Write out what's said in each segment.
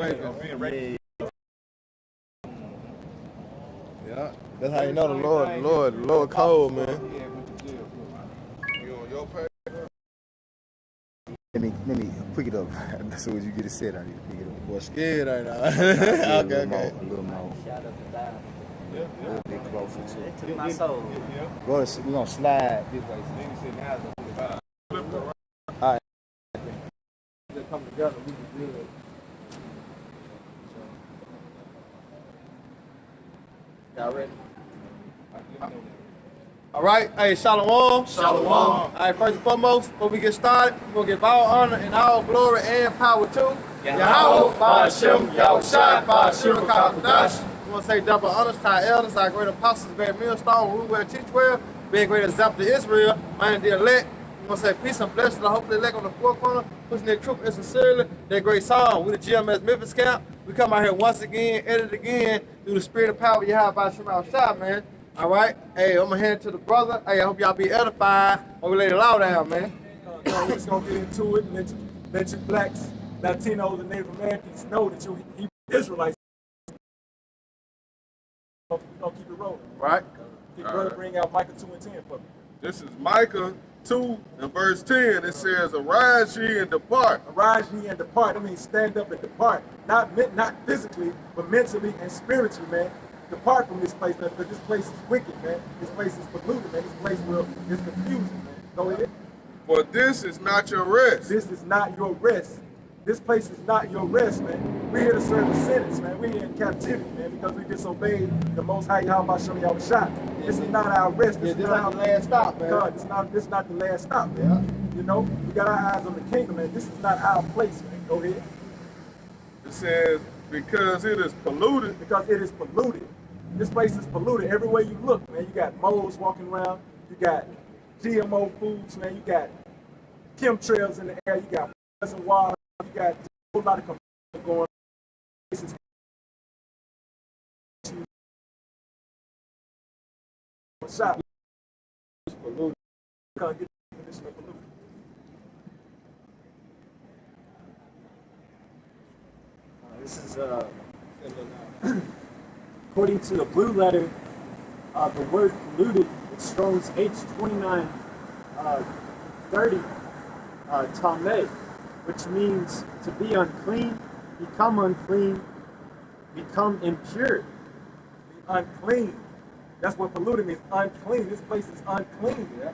Yeah. Yeah, that's how you know the Lord cold, man. Let me pick it up. As soon as you get it set, I need to pick it up. Boy, scared right now. A Okay. little more. A little bit closer to it. To my soul. We're gonna slide this way. All right. They come together, we can do it. Y'all ready? All right, hey, Shalom. Shalom. All right, first and foremost, before we get started, we're going to give all honor and all glory and power to Yahweh, Ba'ashem, Yahushua, Ba'ashem, Kakadash. We want to say double honors to our elders, our great apostles, great millstone, rule well, teach well, being great example to Israel, man, the elect. We want to say peace and blessings to the hopefully elect on the four corner, pushing their truth and sincerely, their great song. We the Gms Memphis camp. We come out here once again, edit again, through the spirit and power you have by Yahushua, man. All right, hey, I'm gonna hand it to the brother. Hey, I hope y'all be edified when we lay the law down, man. We're just gonna get into it and let you blacks, Latinos, and Native Americans know that you Hebrew Israelites. We're gonna keep it rolling. Right. Brother, bring out Micah 2 and 10 for me. This is Micah 2 and verse 10. It says, "Arise ye and depart." Arise ye and depart. I mean, stand up and depart. Not physically, but mentally and spiritually, man. Depart from this place, man, because this place is wicked, man. This place is polluted, man. This place is confusing, man. Go ahead. For this is not your rest. This is not your rest. This place is not your rest, man. We're here to serve a sentence, man. We're here in captivity, man, because we disobeyed the Most High Yahweh Yahushua. This is not our rest. This is not the last stop, man. God, this is not the last stop, man. Yeah. You know, we got our eyes on the kingdom, man. This is not our place, man. Go ahead. It says, because it is polluted. Because it is polluted. This place is polluted everywhere you look, man. You got moles walking around. You got GMO foods, man. You got chemtrails in the air. You got poison water. You got a whole lot of confusion going on. This is shop. Polluted. Can't get the definition of polluted. This is according to the blue letter, the word polluted, it's Strong's H2930 Tameh, which means to be unclean, become impure. Be unclean. That's what polluted means, unclean. This place is unclean. Yeah.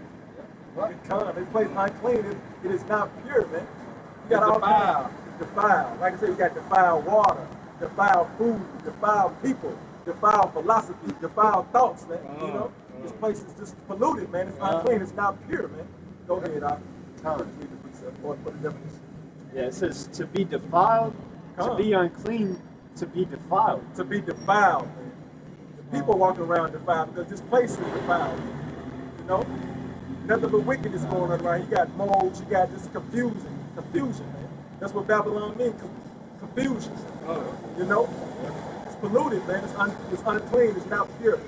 This place is unclean. It is not pure, man. You got all defiled. Like I said, you got defiled water, defiled food, defiled people, defiled philosophy, defiled thoughts, man. You know, this place is just polluted, man. It's unclean. It's not pure, man. Go ahead, read the precept or the definition. Yeah, it says to be defiled, to be unclean, to be defiled. To be defiled, man. The people walking around defiled because this place is defiled. You know, nothing but wickedness going on around. You got moles. You got just confusion, man. That's what Babylon means, confusion. You know, it's polluted, man. It's unclean. It's not pure.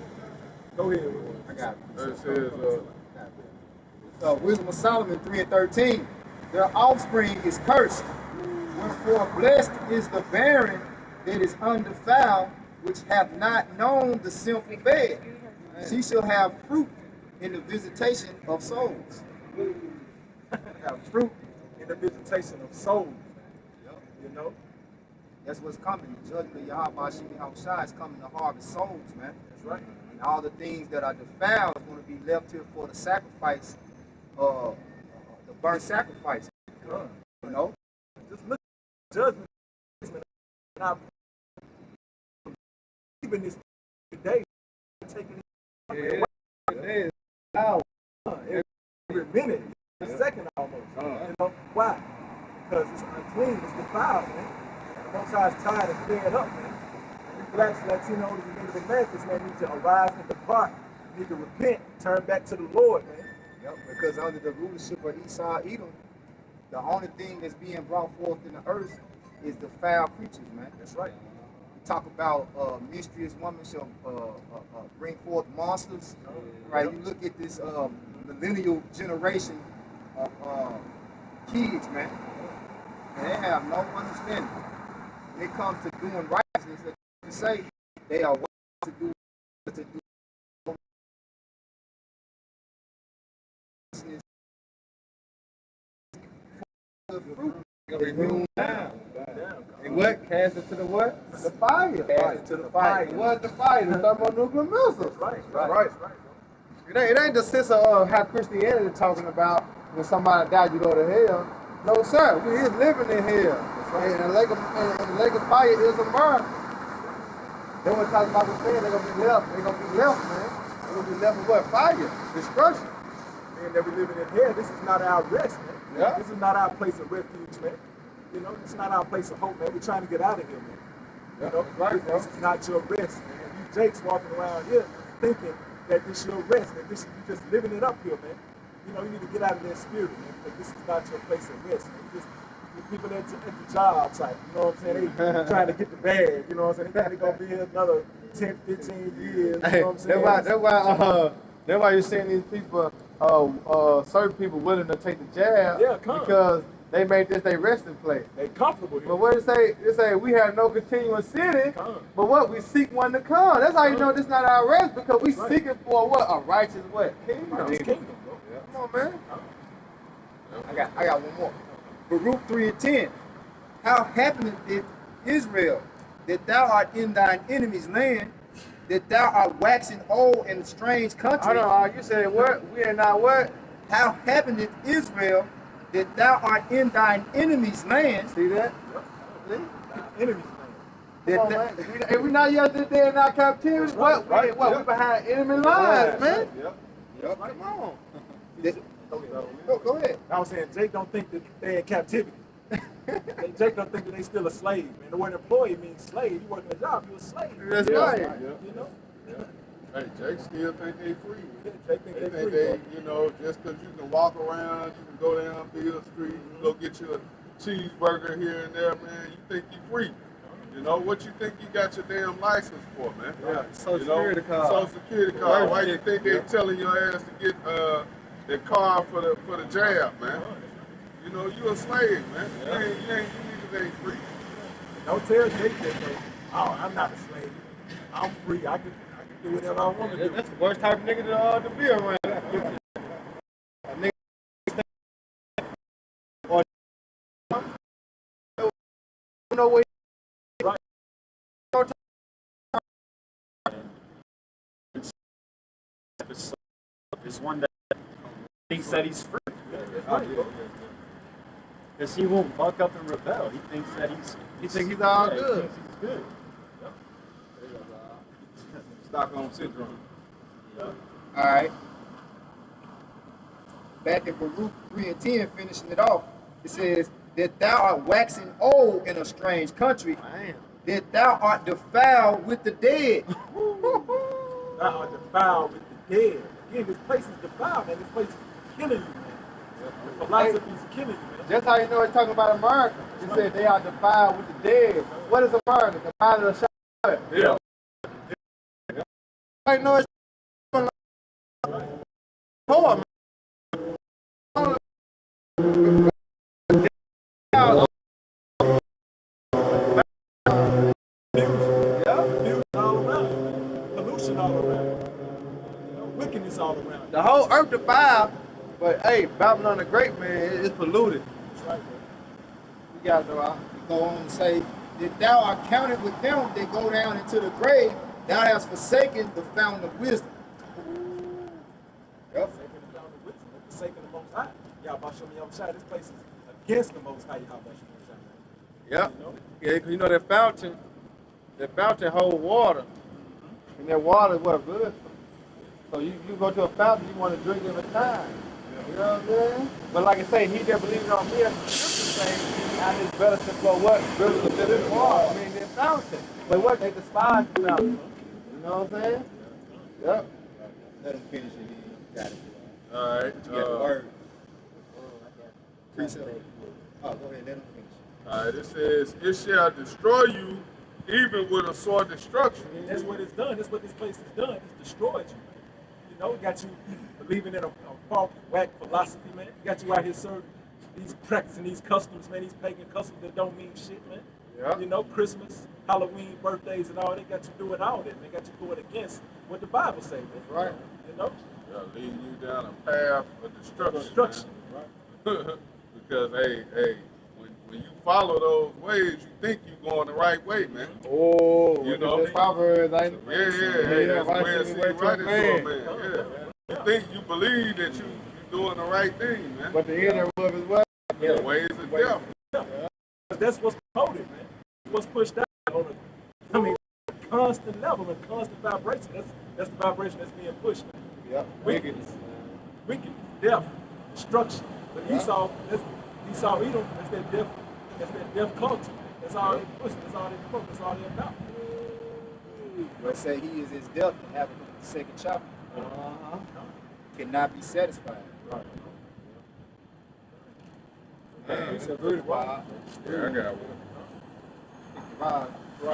Go ahead. I got it. It says, Wisdom of Solomon 3 and 13. Their offspring is cursed. Wherefore blessed is the barren that is undefiled, which hath not known the sinful bed. She shall have fruit in the visitation of souls. Have fruit in the visitation of souls. You know? That's what's coming. The judgment of Yahweh Yahushua is coming to harvest souls, man. That's right. And all the things that are defiled is going to be left here for the sacrifice, the burnt sacrifice. You know? Just look at the judgment. Not even this today, taking it away. Every minute, a second almost. You know why? Because it's unclean, it's defiled, man. The Most High is tired of clearing up, man. You blacks, Latinos, and Native Americans, man, need to arise and depart. You need to repent, turn back to the Lord, man. Yep, because under the rulership of Esau, Edom, the only thing that's being brought forth in the earth is the foul creatures, man. That's right. We talk about mysterious woman shall bring forth monsters, right? You look at this millennial generation of kids, man, and they have no understanding. when it comes to doing righteousness, to say they are to do righteousness for the fruit. They hewn down. And what? Cast it to the what? The fire. Cast it to the fire. What's the fire? The thermonuclear missiles. Right. It ain't the sense of how Christianity talking about when somebody died, you go to hell. No, sir. We is living in hell. And the lake of fire is America. They want to talk about what's saying they're going to be left. They're going to be left, man. They're going to be left with what? Fire. Destruction. Man, that we living in here, this is not our rest, man. Yeah. This is not our place of refuge, man. You know, it's not our place of hope, man. We're trying to get out of here, man. You know, Right, bro. this is not your rest, man. You Jakes walking around here thinking that this is your rest, that this is you just living it up here, man. You know, you need to get out of that spirit, man. Because this is not your place of rest, man. You just people at the job site, you know what I'm saying? They trying to get the bag, you know what I'm saying? They think they're gonna be here another 10, 15 years, you Hey, know what I'm saying? that's why you're seeing these people, certain people willing to take the jab. Yeah, come. Because they made this their resting place. They comfortable here. But what it say? It say we have no continuous city. Come. But what? We seek one to come. That's how you know this not our rest, because we Right. seeking for what? A righteous what? Kingdom. This kingdom, bro. Come on, man. I got one more. Baruch 3:10. How happeneth it, Israel, that thou art in thine enemy's land, that thou art waxing old in a strange country? Hold on, you said what? We are not what? How happeneth Israel, that thou art in thine enemy's land? See that? See? Enemies, man. Come on, man. If we not yet there in our captivity, what? Right, We yeah. behind enemy lines, man. Yep. Come on. Go ahead. I was saying, Jake don't think that they're in captivity. Jake don't think that they still a slave, man. The word employee means slave. You working a job, you a slave. That's Yeah. right. You know? Hey, Jake still think they free. Jake think They they think free, they, bro. you know, just because you can walk around, you can go down Field Street, you can go get you a cheeseburger here and there, man. You think you free. You know, what you think you got your damn license for, man? Yeah, Social You know, Security card. Social Security card. Why you think they telling your ass to get the card for the jab, man? You know, you a slave, man. You niggas ain't free. Don't tell Jake that, though. Oh, I'm not a slave. I'm free. I can do whatever I want to do. That's the worst type of nigga to be around. A nigga or no way. Is one that thinks that he's free. Because he won't buck up and rebel. He thinks that He think he's all he good. thinks he's good. Stockholm Syndrome. All right. Back in Baruch 3:10, finishing it off, it says, that thou art waxing old in a strange country, Man. that thou art defiled with the dead. Thou art defiled with the dead. Again, this place is defiled, man. This place is killing you, man. The philosophy is killing you, man. Just how you know it's talking about America. It said they are defiled with the dead. What is America? The mind of the shot. Yeah. I know it's poor, man. Abuse all around. Pollution all around. Wickedness all around. The whole earth defiled, but hey, Babylon the Great, man, it's polluted. That's right, man. You gotta know how. Go on and say, that thou art counted with them that go down into the grave, thou hast forsaken the fountain of wisdom. Yep. Forsaken the fountain of wisdom. Forsaken the Most High. Y'all show me outside. This place is against the Most High. Y'all show me outside. Yep. You know? Yeah, 'cause you know that fountain hold water. And that water is what good. So you go to a fountain, you want to drink every time. You know what I'm saying? But like I say, he that believes on me, as the scripture say, out his better to flow what? Rivers of living water. I mean, that fountain. But what? They despise the fountain. You know what I'm saying? Yep. Let him finish it. You got it. All right. You got the word. Precept. Oh, go ahead. Let him finish. All right. It says, "It shall destroy you, even with a sword destruction." And that's what it's done. That's what this place has done. It's destroyed you. You know, it got you believing in a false whack philosophy, man. It got you out here serving these practicing these customs, man, these pagan customs that don't mean shit, man. Yeah. You know, Christmas, Halloween, birthdays, and all. They got you doing all that. They got you going against what the Bible says. Right. You know. Yeah, leading you down a path of destruction. Destruction. Man. Because when you follow those ways, you think you're going the right way, man. Oh, You you know? know, the Proverbs, ain't it? Yeah, that's right where to see the way right to into a a man. Yeah. You think you believe that you're doing the right thing, man. But the end of his way. The ways of death. That's what's promoted, man. What's pushed out on constant level and constant vibration. That's the vibration that's being pushed. Man. Yeah. Wickedness, death, destruction. But Esau, Edom, that's that death culture. That's all they push. That's all they promote. That's all they about. But say he is his death and having the second chapter. Cannot be satisfied. Right. It's a good one. Yeah, I got one. You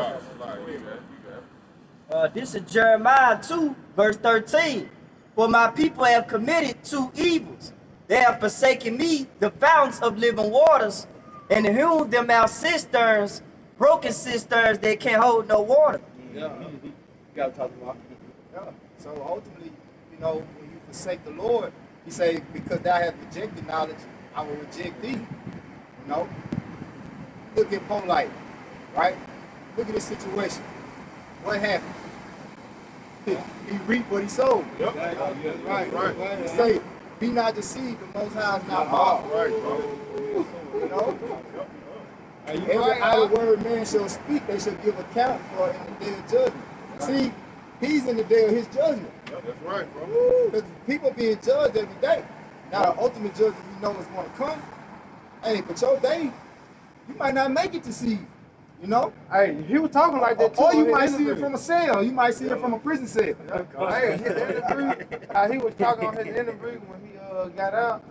got it. This is Jeremiah 2, verse 13. For my people have committed two evils. They have forsaken me, the fountains of living waters, and hewn them out cisterns, broken cisterns that can't hold no water. Yeah. You got to talk about. Yeah. So ultimately, you know, when you forsake the Lord, he say, because thou hast rejected knowledge, I will reject thee. You know? Look at Polite, right? Look at this situation. What happened? He reaped what he sowed. Yep. Right. He say, be not deceived, the Most High is not mocked. Right, bro. You know? Every idle word man shall speak, they shall give account for it in the day of judgment. See, he's in the day of his judgment. That's right, bro. Because people being judged every day. Now, the ultimate judgment you know is going to come. Hey, but your day, you might not make it to see. You know? Hey, he was talking like that too. Or you might see it from a cell. You might see it from a prison cell. Hey, his interview, he was talking on his interview when he got out.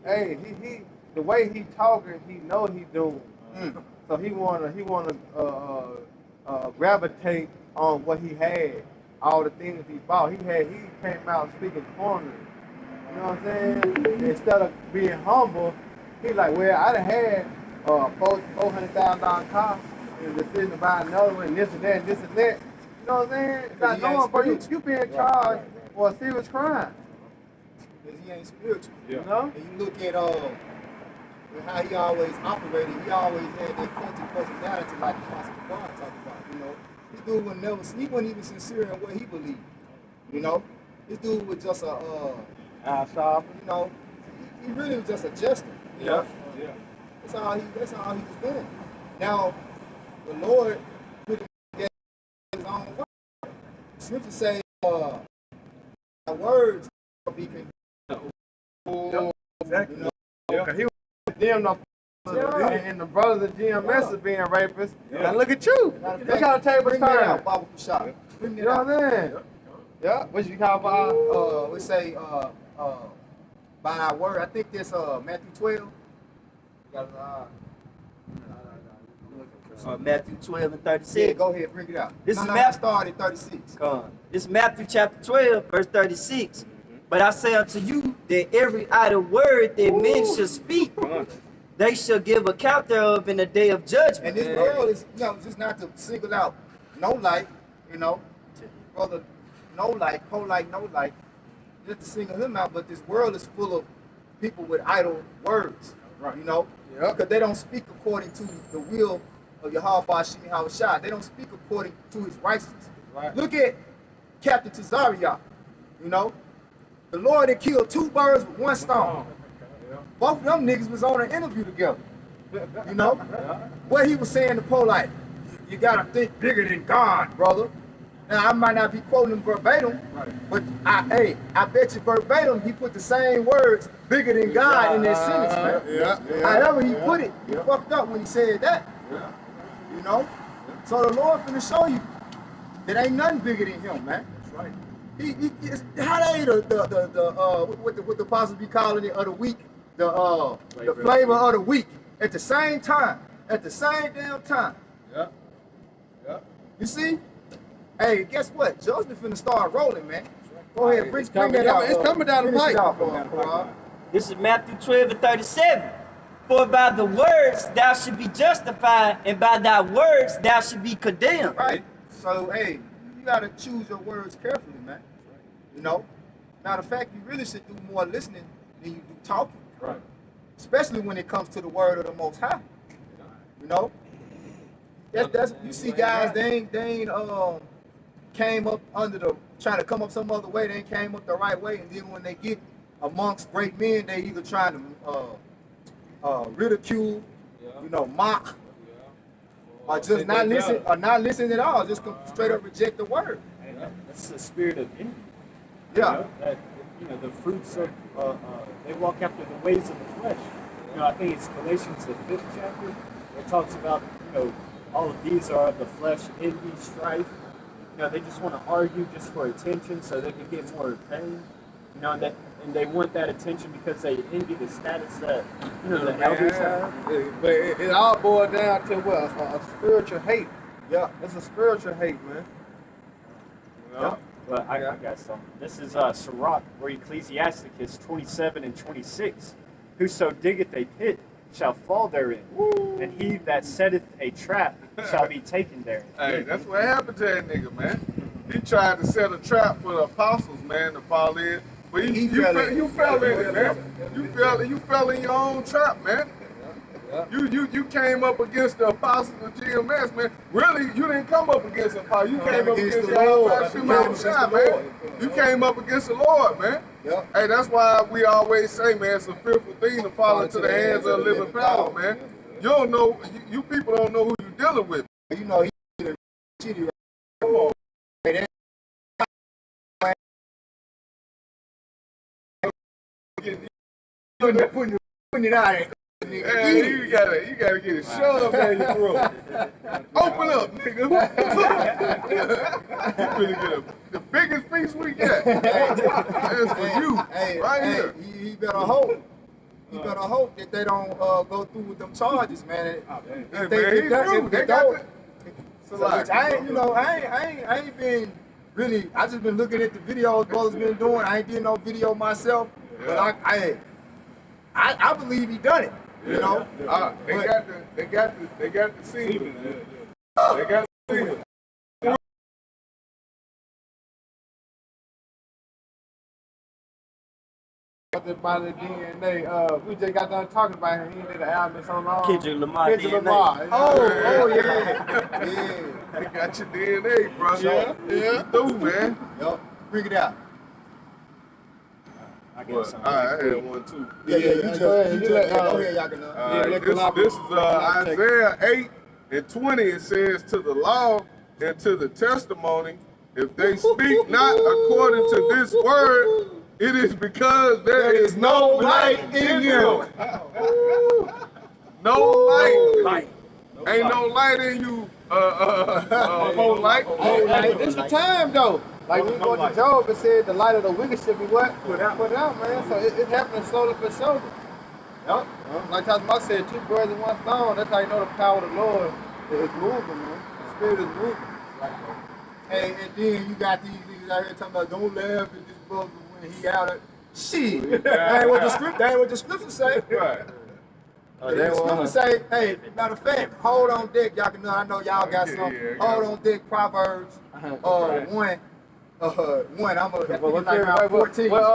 Hey, he the way he talking, he know he doing. So he wanna gravitate on what he had, all the things he bought. He came out speaking corner. You know what I'm saying? Instead of being humble, he like, well, I done had $400,000 car and decision to buy another one, and this and that, and this and that. You know what I'm saying? It's not knowing, but you being charged for a serious crime. Because he ain't spiritual. You know? And you look at how he always operated. He always had that culty personality like Pastor Bond talked about. You know, this dude he wasn't even sincere in what he believed. You know, this dude was just you know, he really was just a jester. You know? That's all he was doing. Now, the Lord put him in his own word. Scripture say, "My words will be condemned." Exactly. You know? He was condemned and the brothers of GMS are being rapists. Now look at you. Look how the tables Bring that turn. out, Bible Kushab. Bring You that know out. what I'm saying? Yeah. What you call about? We say by our word. I think this Matthew 12. You got Matthew 12 and yeah, 36. go ahead, bring it out. This no, is no, Matthew. Start at 36. This is Matthew chapter 12, verse 36. But I say unto you that every idle word that men shall speak, they shall give account thereof in the day of judgment. And this world is, you know, just not to single out no light, you know, brother, no light, polite, no light, just to single him out. But this world is full of people with idle words, you know, because they don't speak according to the will of Yahweh Shemi Hawashai. They don't speak according to his righteousness. Right. Look at Captain Tazariah, you know, the Lord had killed 2 birds with 1 stone. Both of them niggas was on an interview together. You know? What he was saying to Polite, you gotta think bigger than God, brother. Now I might not be quoting him verbatim, but I bet you verbatim he put the same words, bigger than God, in that sentence, man. However he put it, he fucked up when he said that. You know? So the Lord finna show you that ain't nothing bigger than him, man. That's right. How they what the apostles be calling it of the week, the flavor of the week at the same time, at the same damn time. Yeah. You see? Hey, guess what? Judgment finna start rolling, man. Go ahead, bring that out. It's coming down the Finish it pipe. out, man. This is Matthew 12 and 37. For by the words thou should be justified, and by thy words thou should be condemned. Right. So, hey, you gotta choose your words carefully, man. You know? Matter of fact, you really should do more listening than you do talking. Right. Especially when it comes to the word of the Most High. You know? That's you see guys, they ain't came up under the, trying to come up some other way, they ain't came up the right way, and then when they get amongst great men, they either trying to ridicule, you know, mock, or just not listen at all, just straight up reject the word. And that's the spirit of envy. Yeah. The fruits of, they walk after the ways of the flesh. I think it's Galatians, the 5th chapter, where it talks about, all of these are of the flesh, envy, strife. They just want to argue just for attention so they can get more fame. And they want that attention because they envy the status that, the elders have. But it all boils down to what? A spiritual hate. Yeah. It's a spiritual hate, man. Yeah. But I got something. This is Sirach, where Ecclesiasticus 27 and 26. Whoso diggeth a pit shall fall therein, and he that setteth a trap shall be taken therein. Hey, that's what happened to that nigga, man. He tried to set a trap for the apostles, man, to fall in. But you fell in it, man. You fell in your own trap, man. You came up against the apostles of GMS, man. Really, you didn't come up against the apostles. You came up against the Lord. Man. You came up against the Lord, man. Yep. Hey, that's why we always say, man, it's a fearful thing to fall into the hands of the living power, man. You don't know, you people don't know who you're dealing with. You know, he's shitty right. Come on. Hey, putting it out there. Hey, you gotta get it shoved down your throat. Open up, nigga. You finna get the biggest piece we got. That's for you, right here. He better hope. He better hope that they don't go through with them charges, man. I ain't been really. I just been looking at the videos brothers been doing. I ain't did no video myself, but I believe he done it. You know, they got the semen. They got the semen. About the DNA, we just got done talking about him. He did an album so long. Kendrick Lamar Kendrick DNA. Lamar. Oh yeah. They got your DNA, bro. Yeah. Through, man. Yup. Bring it out. I Well, got something. I had one too. Yeah. You just go ahead, y'all can This is Isaiah 8 and 20. It says, to the law and to the testimony, if they speak not according to this word, it is because there is no light in you. No light. Ain't no light in you. Whole light. It's the time though. Like we go to Job and said the light of the wicked should be what? Put out, man. So it's happening slowly for slowly. Yep. Like Tasman said, 2 birds in 1 stone. That's how you know the power of the Lord is moving, man. The spirit is moving. Hey, and then you got these niggas out here talking about don't laugh at this brother when he out at shit. That ain't what the scripture say. Right. The scripture say, hey, matter of fact, hold on deck, y'all can know. I know y'all got some. Hold on deck, Proverbs 1. I'm like 14. What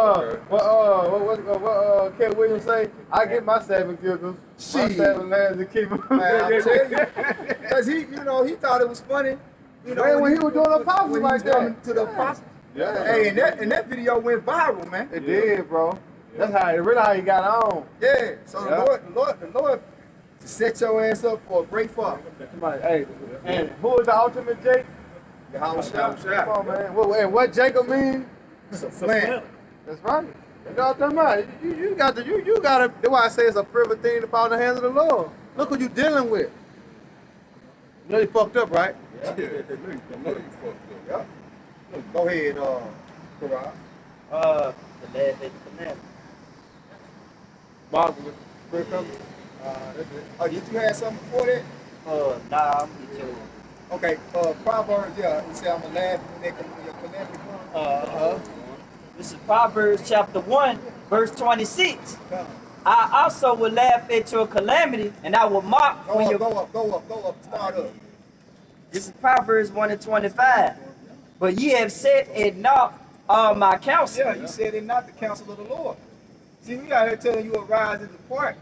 Cat Williams say? I get my 7 giggles. My 7 lands to keep him. Man, I'm telling you, because he thought it was funny. You know, Man, when he was doing apostles when like he was coming that. to the apostles. Yeah. Hey, and that video went viral, man. It did, bro. That's how he got on. Yeah. So the Lord set your ass up for a great fall. Somebody, hey, and who is the ultimate Jake? Come on, man. And what Jacob mean? It's a plant. That's right. You know what I'm talking about? You got to. That's why I say it's a privilege thing to fall in the hands of the Lord. Look what you're dealing with. You know you fucked up, right? Yeah. Yeah. Go ahead, Quran. The last day of the commandment. Bible with spirit coming. That's it. Oh, did you have something before that? Nah, I'm gonna get you. Okay, Proverbs, yeah. You say I'm going to laugh when your calamity comes. This is Proverbs chapter 1, verse 26. I also will laugh at your calamity, and I will mock when you. Go up, start up. This is Proverbs 1 and 25. But ye have set at naught all my counsel. Yeah, you said it not the counsel of the Lord. See, we out here telling you arise and depart,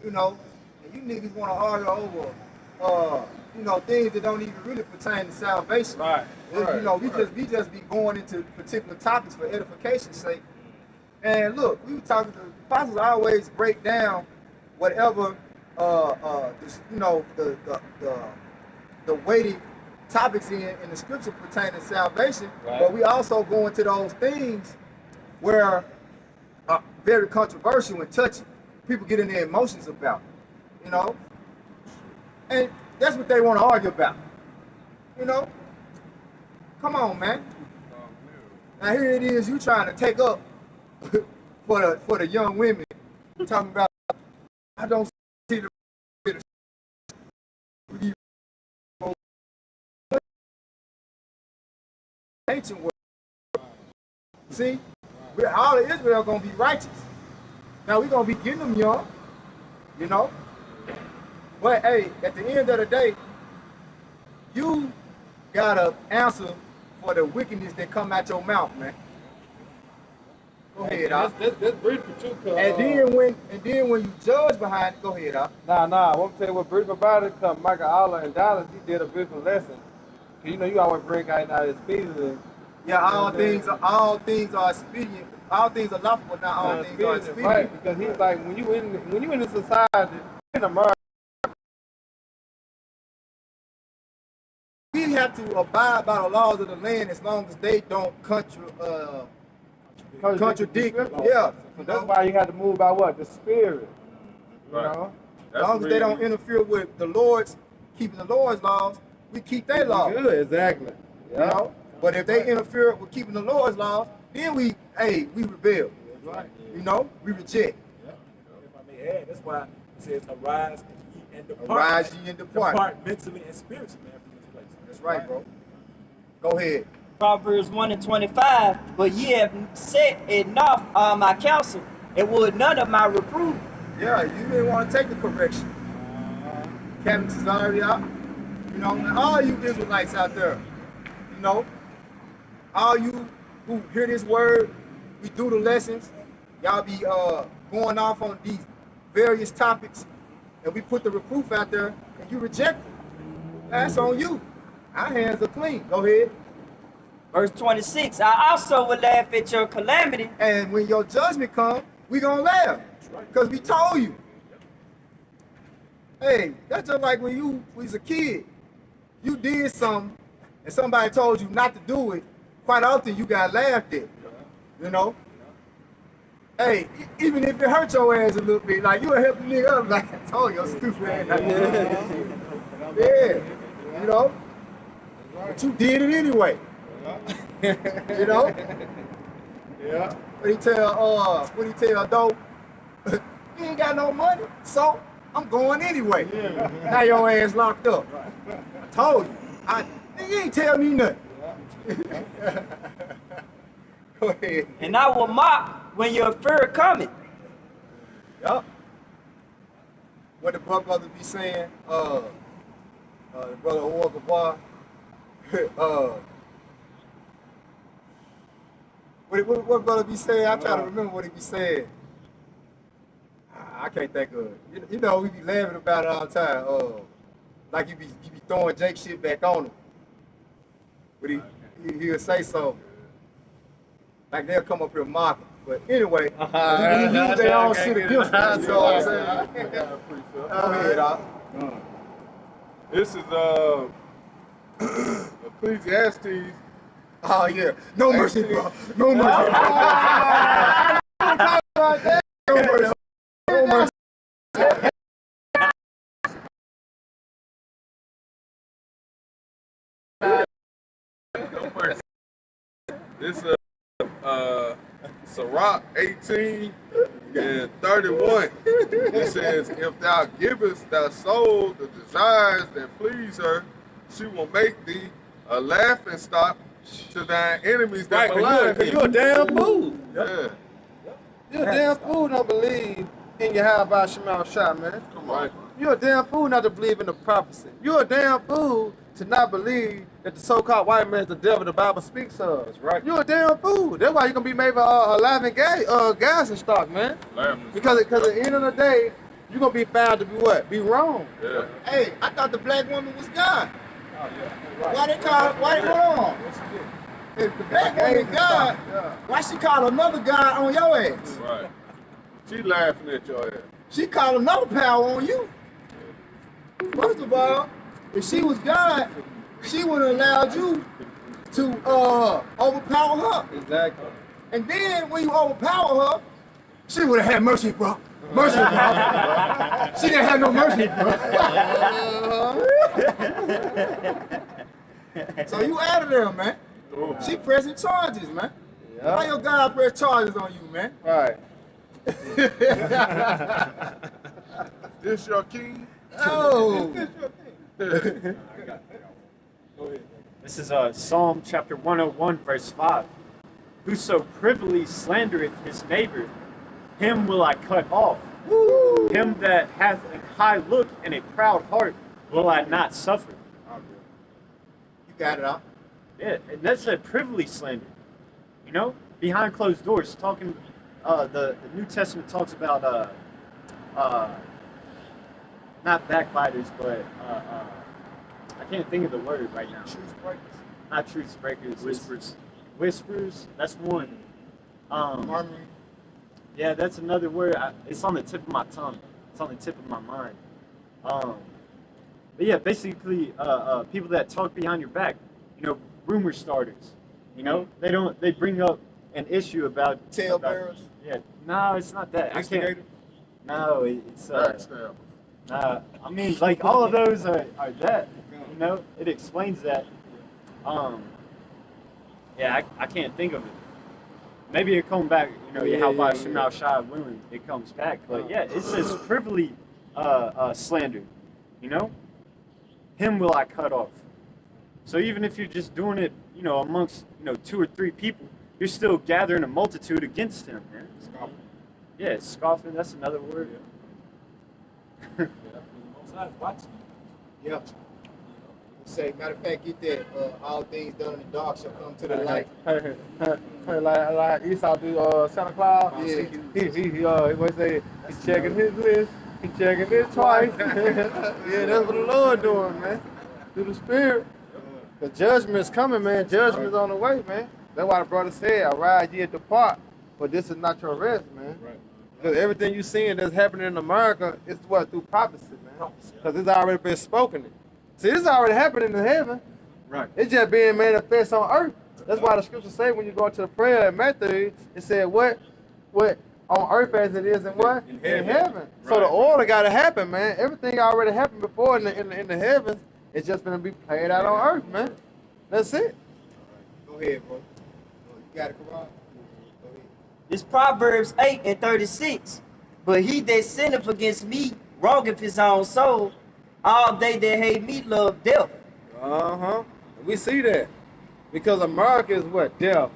you know, and you niggas want to argue over, you know, things that don't even really pertain to salvation. Right. You know, we just be going into particular topics for edification's sake. And look, we were talking. The apostles always break down whatever, you know, the weighty topics in the scripture pertaining to salvation. Right. But we also go into those things where are very controversial and touchy. People get in their emotions about, you know, and that's what they want to argue about. You know, come on, man. Now here it is, you trying to take up for the young women, talking about I don't see the ancient world. See, all of Israel gonna be righteous. Now we gonna be getting them young, you know. But hey, at the end of the day, you gotta answer for the wickedness that come out your mouth, man. Go ahead, That's briefly too, cause, and then when you judge behind it, go ahead, Nah. I want to tell you what brief about it. Cause Michael Allah and Dallas, he did a beautiful lesson. Cause you know you always bring out his speed. Yeah, all things are expedient. All things are lawful, but not all things are expedient. Right, because he's like when you in the society in America, we have to abide by the laws of the land as long as they don't contradict. Yeah, that's why you have to move by what? The spirit. You Right. know? as long as they don't interfere with the Lord's keeping the Lord's laws, we keep their laws. Good, exactly. You know, but if they interfere with keeping the Lord's laws, then we rebel. Right. You know, we reject. If I may add, that's why it says, arise ye and depart. Arise ye and depart. Depart mentally and spiritually, man, from this place. That's right, bro. Go ahead. Proverbs 1 and 25. But ye have set at naught all my counsel, and would none of my reproof. Yeah, you didn't want to take the correction. Captain Cesaria, you know, and all you Israelites out there, you know, all you who hear this word, we do the lessons, y'all be going off on these various topics, and we put the reproof out there, and you reject it. That's on you. Our hands are clean. Go ahead. Verse 26. I also will laugh at your calamity. And when your judgment comes, we gonna laugh. Because we told you. Hey, that's just like when you was a kid. You did something and somebody told you not to do it. Quite often you got laughed at. You know? Hey, even if it hurt your ass a little bit, like you would help the nigga up, like I told you, stupid ass. Yeah. You know? But you did it anyway. You know? Yeah. What he tell Doe? You ain't got no money, so I'm going anyway. Yeah. Now your ass locked up. I told you. You ain't tell me nothing. Go ahead. And I will mock when your fear cometh. Yup. What the brother be saying, the brother Walker Bar, what brother be saying? I'm trying to remember what he be saying. I can't think of it. You know, we be laughing about it all the time. Like you be throwing Jake shit back on him. But he'll say so. Like they'll come up here mocking. But anyway, he use their own shit against them. You know what I'm saying? Go ahead, Doc. This is Ecclesiastes. Oh yeah. No mercy, bro. No mercy. No mercy. No mercy. This Sirach 18 and 31. It says, if thou givest thy soul the desires that please her, she will make thee a laughing stock to thine enemies that malign thee. You're a damn fool. Yeah. You're a damn fool, don't believe in your how about Shemal Shah, man. Come on. You're a damn fool not to believe in the prophecy. You're a damn fool to not believe that the so-called white man is the devil the Bible speaks of. That's right. You're a damn fool. That's why you're gonna be made a laughing gas and stock, man. Laughing Because stock. at the end of the day, you're gonna be found to be what? Be wrong. Yeah. Hey, I thought the black woman was God. Oh, yeah. Why they call? Why? Hold on. If the black woman God, why she call another God on your ass? Right. She laughing at your ass. She called another power on you. First of all, if she was God, she would have allowed you to overpower her. Exactly. And then when you overpower her, she would have had mercy, bro. Mercy, bro. She didn't have no mercy, bro. So you out of there, man. She pressing charges, man. Yeah. Why your God press charges on you, man? Right. This your king? Oh. This is Psalm chapter 101, verse 5. Whoso privily slandereth his neighbor, him will I cut off. Woo. Him that hath a high look and a proud heart will I not suffer. You got it out. Yeah, and that's a privily slander. You know, behind closed doors, talking. The New Testament talks about not backbiters, but I can't think of the word right now. Truth breakers. Not truth breakers. Whispers. Whispers. That's one. Murmuring. Yeah, that's another word. It's on the tip of my tongue. It's on the tip of my mind. But yeah, basically, people that talk behind your back, you know, rumor starters. You know, they bring up an issue about Talebearers. Yeah, no, it's not that. I can't. Instigator. No, it's Backstab. I mean, like all of those are that. You know, it explains that. Yeah, I can't think of it. Maybe it come back. You know, how by Shemal Shah willing it comes back. But yeah, it says privily slander. You know, him will I cut off. So even if you're just doing it, you know, amongst 2 or 3 people, you're still gathering a multitude against him, man. Scoffing. Yeah, scoffing. That's another word. Watching. Yeah. Say, matter of fact, get that. All things done in the dark shall come to the light. like Esau do Santa Claus. Yeah. He what say? He's checking his list. He's checking it twice. Yeah, that's what the Lord doing, man. Through the Spirit. The judgment is coming, man. Judgment is on the way, man. That's why the brother said, "Arise ye and depart, but this is not your rest, man." Right. Because everything you seeing that's happening in America is what through prophecy, man. Because it's already been spoken. See, this is already happening in heaven. Right. It's just being manifest on earth. That's why the scriptures say when you go into the prayer in Matthew, it said what on earth as it is in what? In heaven. heaven. So the Right. order got to happen, man. Everything already happened before in the heavens. It's just going to be played out on earth, man. That's it. Go ahead, bro. You got it, Quran? Go ahead. It's Proverbs 8 and 36. But he that sinneth against me wrongeth his own soul. All they that hate me love death. We see that because America is what? Death.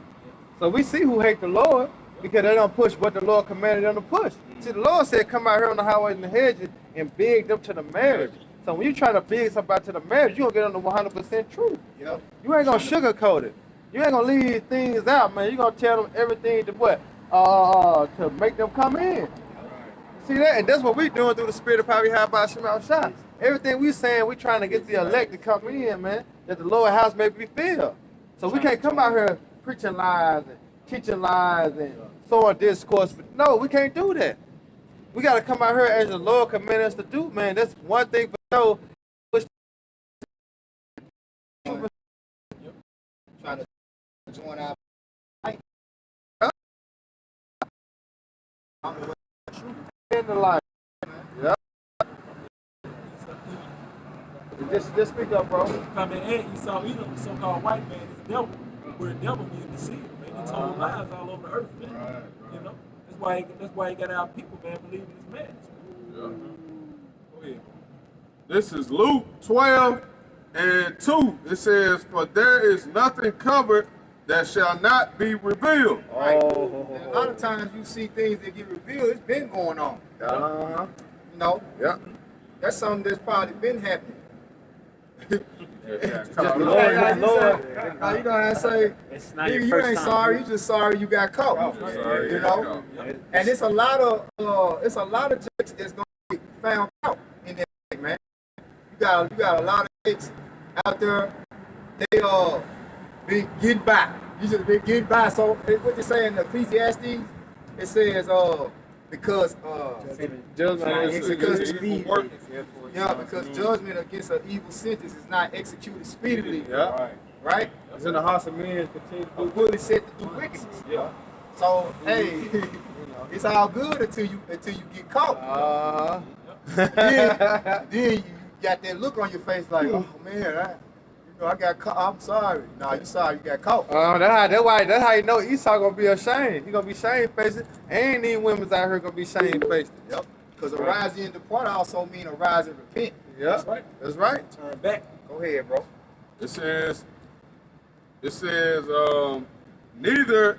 So we see who hate the Lord because they don't push what the Lord commanded them to push. See, the Lord said, "Come out here on the highways and the hedges and beg them to the marriage." So when you try to beg somebody to the marriage, you gonna get on the 100% truth. Yep. You ain't gonna sugarcoat it. You ain't gonna leave things out, man. You gonna tell them everything to what? To make them come in. See that? And that's what we doing through the Spirit of power we have by Shemal Shah. Everything we saying, we trying to get the elect to come in, man, that the Lord house may be filled. So we can't come out here preaching lies and teaching lies and sowing discourse. No, we can't do that. We got to come out here as the Lord commanded us to do, man. That's one thing for sure. Trying to join our In the life. Yeah. Just speak up, bro. Come in and Esau, Edom, the so-called white man, is the devil. Where the devil means deceiver, man. He told lies all over the earth, man. You know? That's why he got our people, man, believing this man. Yeah. Go ahead. This is Luke 12 and 2. It says, "For there is nothing covered that shall not be revealed. Right. And a lot of times you see things that get revealed, it's been going on. Uh-huh. You know? Yeah. That's something that's probably been happening. Yeah. You know what I say? It's not your You first ain't time. sorry, you just sorry you got caught. Sorry, You know? And it's a lot of jakes that's gonna get found out in that, man. You got a lot of jakes out there. They been getting by. You just been getting by. So what they say in Ecclesiastes, it says because Judgment is because executed speed. work. because judgment against an evil sentence is not executed speedily. Yeah. Right? It's in the hearts of men continue to Who do fully set to do wickedness. Yeah. So hey, it's all good until you get caught. Then you got that look on your face like, oh man, I got caught. I'm sorry. No, you sorry you got caught. That's how you know Esau gonna be ashamed. He gonna be shamefaced. Ain't these women's out here gonna be shamefaced. Yep. Because arise and depart also mean arise and repent. Yeah. That's right. That's right. Turn back. Go ahead, bro. It says, neither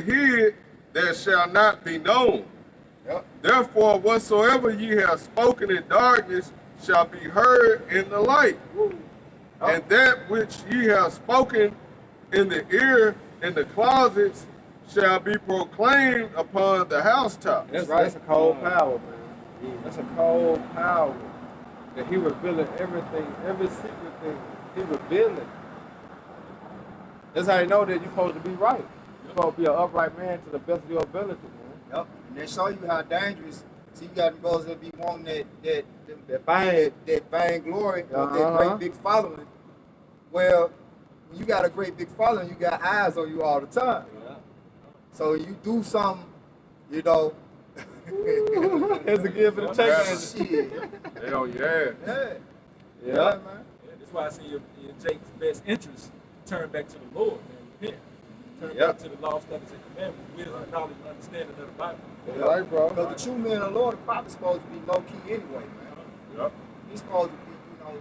hid that shall not be known. Yep. Therefore, whatsoever ye have spoken in darkness shall be heard in the light. And that which ye have spoken in the ear in the closets shall be proclaimed upon the housetop. That's a cold power, man. That's a cold power. That he revealing everything, every secret thing. He revealing. That's how you know that you're supposed to be right. You're supposed to be an upright man to the best of your ability, man. Yep. And they show you how dangerous. See, you got brothers that be wanting that vain glory, or that great big following. Well, when you got a great big following, you got eyes on you all the time. Yeah. So you do something, you know. There's a give and a take. Shit. Hell yeah. Yeah. Yeah. Man. Yeah, that's why I say your Jake's best interest turn back to the Lord, man. Repent. Turn Yep. back to the law, statutes, and commandments, wisdom, knowledge, and understanding of the Bible. That's right, bro. Because the true man of the Lord is probably supposed to be low key anyway, man. Yep. He's supposed to be,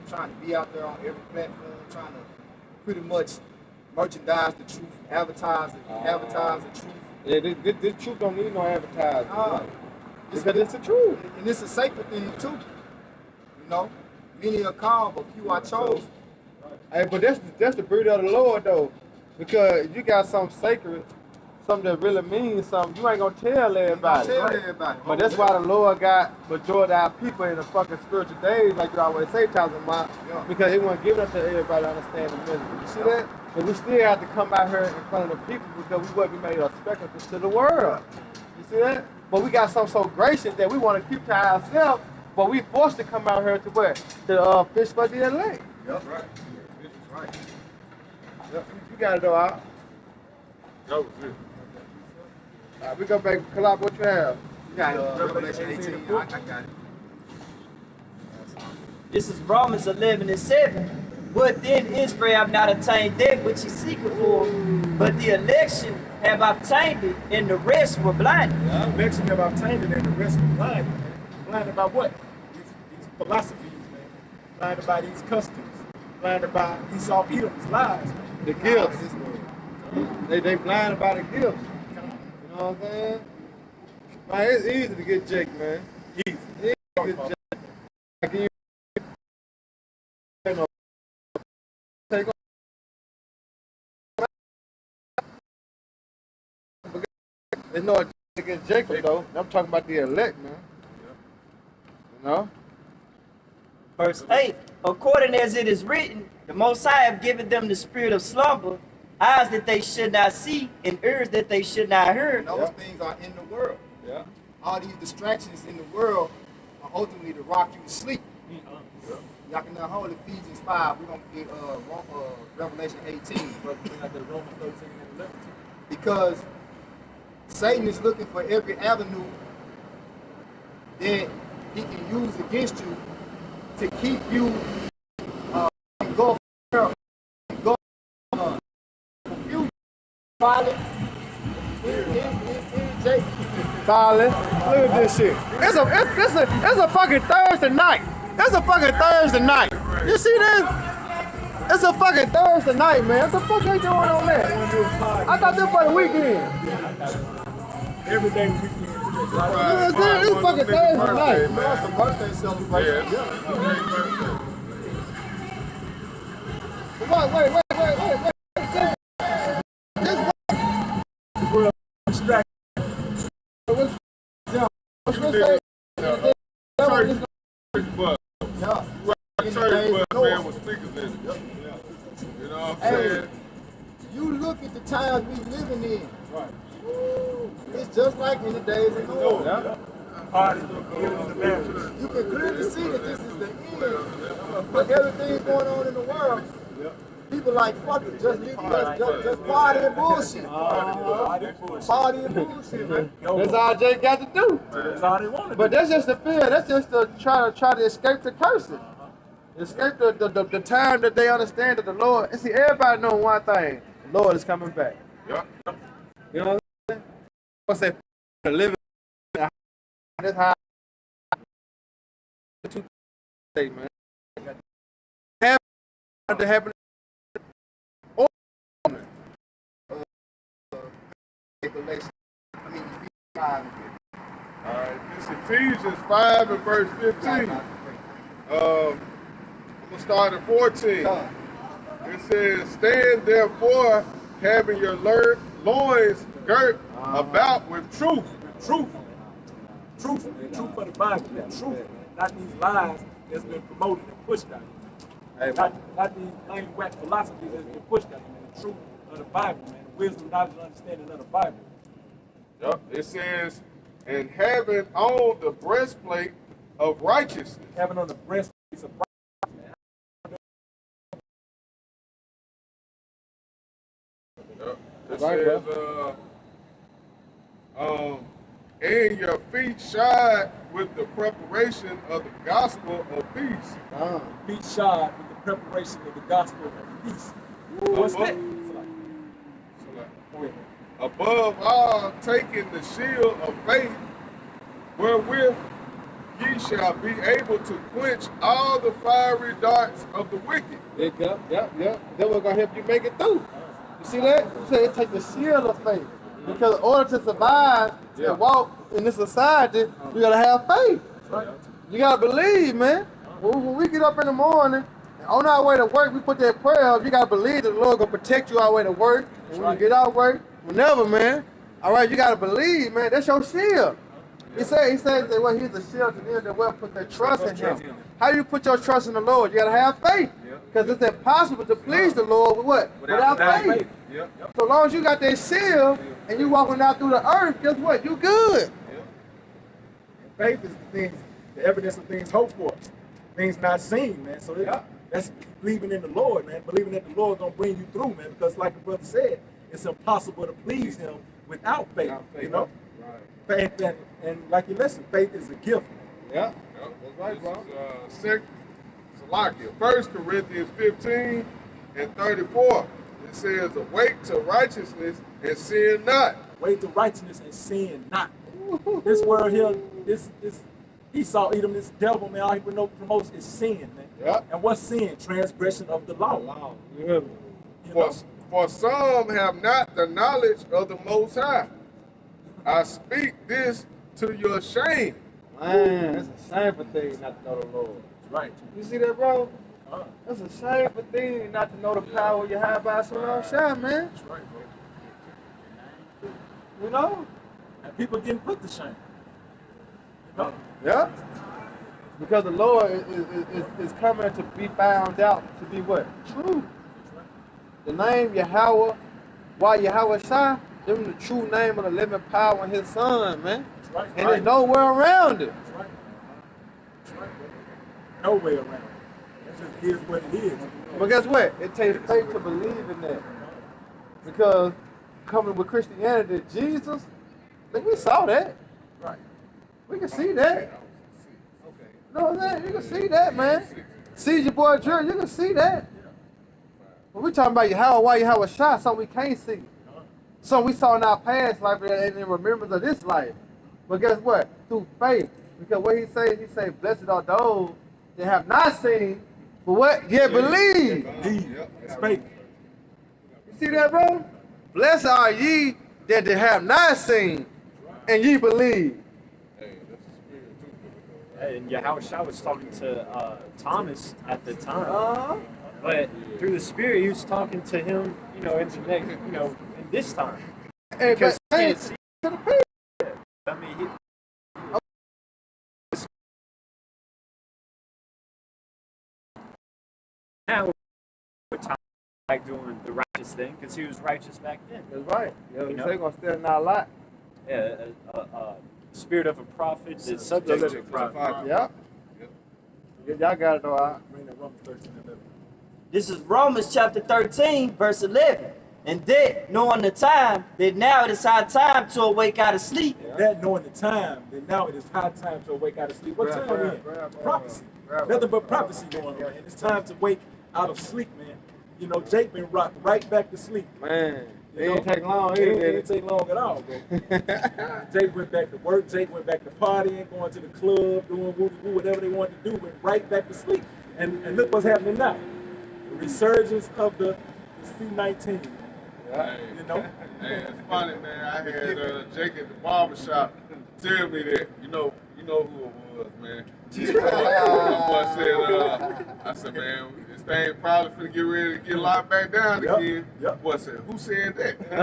trying to be out there on every platform, trying to pretty much merchandise the truth, advertise the truth. Yeah, this truth don't need no advertising. Because It's it's the truth. and it's a sacred thing too. Many are called, but few are chosen. Hey, but that's the beauty of the Lord, though. Because you got something sacred, something that really means something, you ain't gonna tell everybody. Tell everybody. But that's why the Lord got majority of our people in the fucking spiritual days, like you always say, Thousand Mile, because he wasn't giving it to everybody to understand the message. You see that? But we still have to come out here in front of the people because we wouldn't be made a spectacle to the world. You see that? But we got something so gracious that we want to keep to ourselves, but we forced to come out here to where? To fish for the elect. Yep. Right. Right. Yep. You got it though, Al. That was it. All right, we go back to Kalab, what you have? You got Revelation 18. I got it. This is Romans 11:7. But then Israel have not attained that which he seeketh for, but the election have obtained it, and the rest were blinded. The election have obtained it, and the rest were blinded. Blinded by what? These philosophies, man. Blinded by these customs. Blinded by Esau Edom's lies, man. The gifts. They blinded by the gifts. You know what I'm saying? Man, it's easy to get Jake, man. Easy. It's easy to get Jake. Like, you know, take on. There's no attempt against Jacob, though. I'm talking about the elect, man. You know? Verse 8, according as it is written, the Most High have given them the spirit of slumber, eyes that they should not see, and ears that they should not hear. Those things are in the world. Yeah. All these distractions in the world are ultimately to rock you to sleep. Y'all can now hold Ephesians 5. We're going to get Revelation 18. But we got the Romans 13 and 11. Because Satan is looking for every avenue that he can use against you to keep you confused. Violent. Solid. Look at this shit. It's a fucking Thursday night. It's a fucking Thursday night. You see this? It's a fucking Thursday night, man. What the fuck they doing on that? I thought this for the weekend. Every day weekend. You know what I'm saying? It's fucking Thursday night. Man, that's a birthday celebration. Wait. What's this say? Church bus. Church bus, man, with speakers in it. You know what I'm saying? You look at the times we living in. Right. It's just like in the days of Noah. You can clearly see that this is the end. But everything going on in the world, people like, fuck it, just party and bullshit. Party and bullshit, man. That's all Jay got to do. That's all they want to do. But that's just the fear. That's just to try to escape the curses. Escape the time that they understand that the Lord. And see, everybody know one thing: the Lord is coming back. Yep. You know what I'm saying? What's that? Living. That's how. Man. Have to happen. It's Ephesians 5 and verse 15. I'm going to start at 14. It says, stand therefore, having your loins girt about with truth. Truth for the Bible. Truth, not these lies that's been promoted and pushed out. Not these lame whack philosophies that's been pushed out. The truth of the Bible, man. The wisdom, knowledge, and understanding of the Bible. Yep. It says, and having on the breastplate of righteousness. Having on the breastplate of righteousness. Yep. It says, and your feet shod with the preparation of the gospel of peace. Feet shod with the preparation of the gospel of peace. What's that? Above all, taking the shield of faith, wherewith ye shall be able to quench all the fiery darts of the wicked. Yep. Then we're gonna help you make it through. You see that? You say it takes the shield of faith. Because in order to survive and walk in this society, you gotta have faith. You gotta believe, man. When we get up in the morning, on our way to work, we put that prayer up. You gotta believe that the Lord gonna protect you our way to work. And when you get out of work, whenever, man. All right, you gotta believe, man. That's your shield. He says that well, he's a shield to them that will put their trust in him. How do you put your trust in the Lord? You gotta have faith. Because it's impossible to please the Lord with what? Without faith. So long as you got that shield and you walking out through the earth, guess what? You good. Faith is the things, the evidence of things hoped for, things not seen, man. So that's believing in the Lord, man. Believing that the Lord gonna bring you through, man. Because like the brother said, it's impossible to please Him without faith. You know, faith and like you listen, faith is a gift. Yeah, that's right, bro. First Corinthians 15 and 34. It says, awake to righteousness and sin not. Wait to righteousness and sin not. This world here, this Esau, Edom, this devil, man, all he promotes is sin, man. Yep. And what's sin? Transgression of the law. For some have not the knowledge of the Most High. I speak this to your shame. Man, that's a shameful thing not to know the Lord. Right. You see that, bro? That's a shameful thing not to know the power you have by Shalom Shah, man. That's right, bro. You know? And people getting put to shame. You know? Yeah. Because the Lord is coming to be found out to be what? True. The name Yahweh, why Yahweh Shah, them the true name of the living power and His Son, man. That's right. And there's nowhere around it. That's right. That's right, bro. No way around it. It just is what it is. But guess what? It takes faith to believe in that. Because coming with Christianity, Jesus, like we saw that. Right. We can see that. You know what I'm saying? You can see that, man. See your boy Jerry, you can see that. But we talking about Yahweh, why Yahweh Shah, something we can't see. Something we saw in our past life and in remembrance of this life. But guess what? Through faith. Because what he said, blessed are those that have not seen For what? Yeah, believe. Believe. It's faith. You see that, bro? Blessed are ye that they have not seen, and ye believe. And Yahushua was talking to Thomas at the time. But through the Spirit, he was talking to him, in the next, in this time. Hey, Because but, he hey, can't see. to the people. I mean, now with Thomas like doing the righteous thing, because he was righteous back then. That's right. You know? They're going to stand out a lot. Yeah, spirit of a prophet is subject to a prophet. Yeah. Y'all got it, though. Bring that Romans 13:11. This is Romans chapter 13, verse 11. And that, knowing the time, that now it is high time to awake out of sleep. That knowing the time, that now it is high time to awake out of sleep. What time we in? Prophecy. Nothing but prophecy going on, man. It's time to wake out of sleep, man. Jake been rocked right back to sleep. Man, it didn't take long. It didn't take long at all, bro. Jake went back to work. Jake went back to partying, going to the club, doing woo-woo, whatever they wanted to do, went right back to sleep. And look what's happening now. The resurgence of the C-19. Hey, it's funny, man. I had Jake at the barbershop tell me that, you know who it was, man. My boy said, I said, man, this thing probably finna get ready to get locked back down again. Yep. Boy said, who said that? I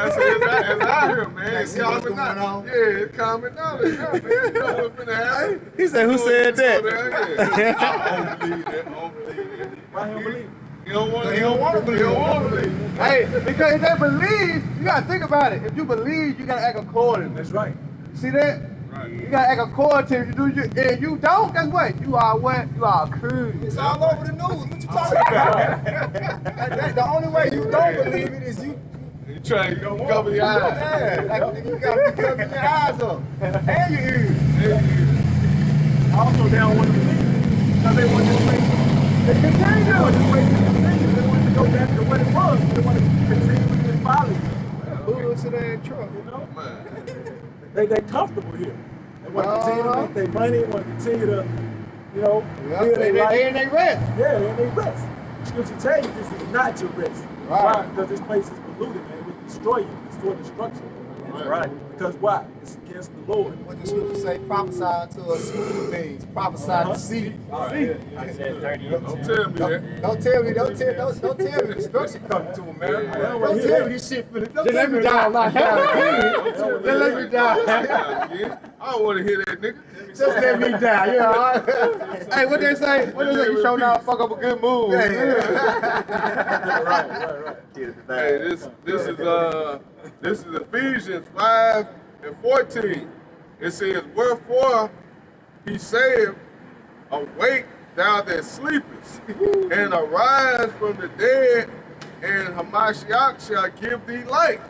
said, it's out here, man. It's common knowledge. Yeah, it's common knowledge. Yeah, man. You know what's finna happen. He said, who said that? I don't believe that. Why he don't believe? He don't want to believe. Hey, because if they believe, you got to think about it. If you believe, you got to act accordingly. That's right. See that? Right. You got to act accordingly. If you don't, guess what? You are what? You are crude. It's all over the news. What you talking about? The only way you don't believe it is you. You try to cover your eyes. Yeah, like you got to be covering your eyes up and your ears. Also, they don't want to believe because they want this place. They continue. They want this place to continue. They want to go back to what it was. They want to continue to follow you. Who to that truck? They're comfortable here. They want to continue to make their money. They want to continue to, live their life. They in their rest. Yeah, they're in their rest. Scripture tell you this is not your rest. Right. Why? Because this place is polluted, man. It will destroy you. It's for destruction. Right. Right. Because why? It's against the Lord. What the scripture say? Prophesy unto us smooth things. Prophesy to see. Isaiah 30. Don't tell me that. Don't tell me destruction coming to him, man. Don't tell me this shit finna. Don't Just let me die. Lock down again. Just let me die. I don't want to hear that, nigga. Just let me die. Yeah, all right. Hey, what they say? What they say? You show now fuck up a good move. Right. Hey, this is Ephesians 5:14. It says, wherefore he saith, awake thou that sleepest, and arise from the dead, and Hamashiach shall give thee light.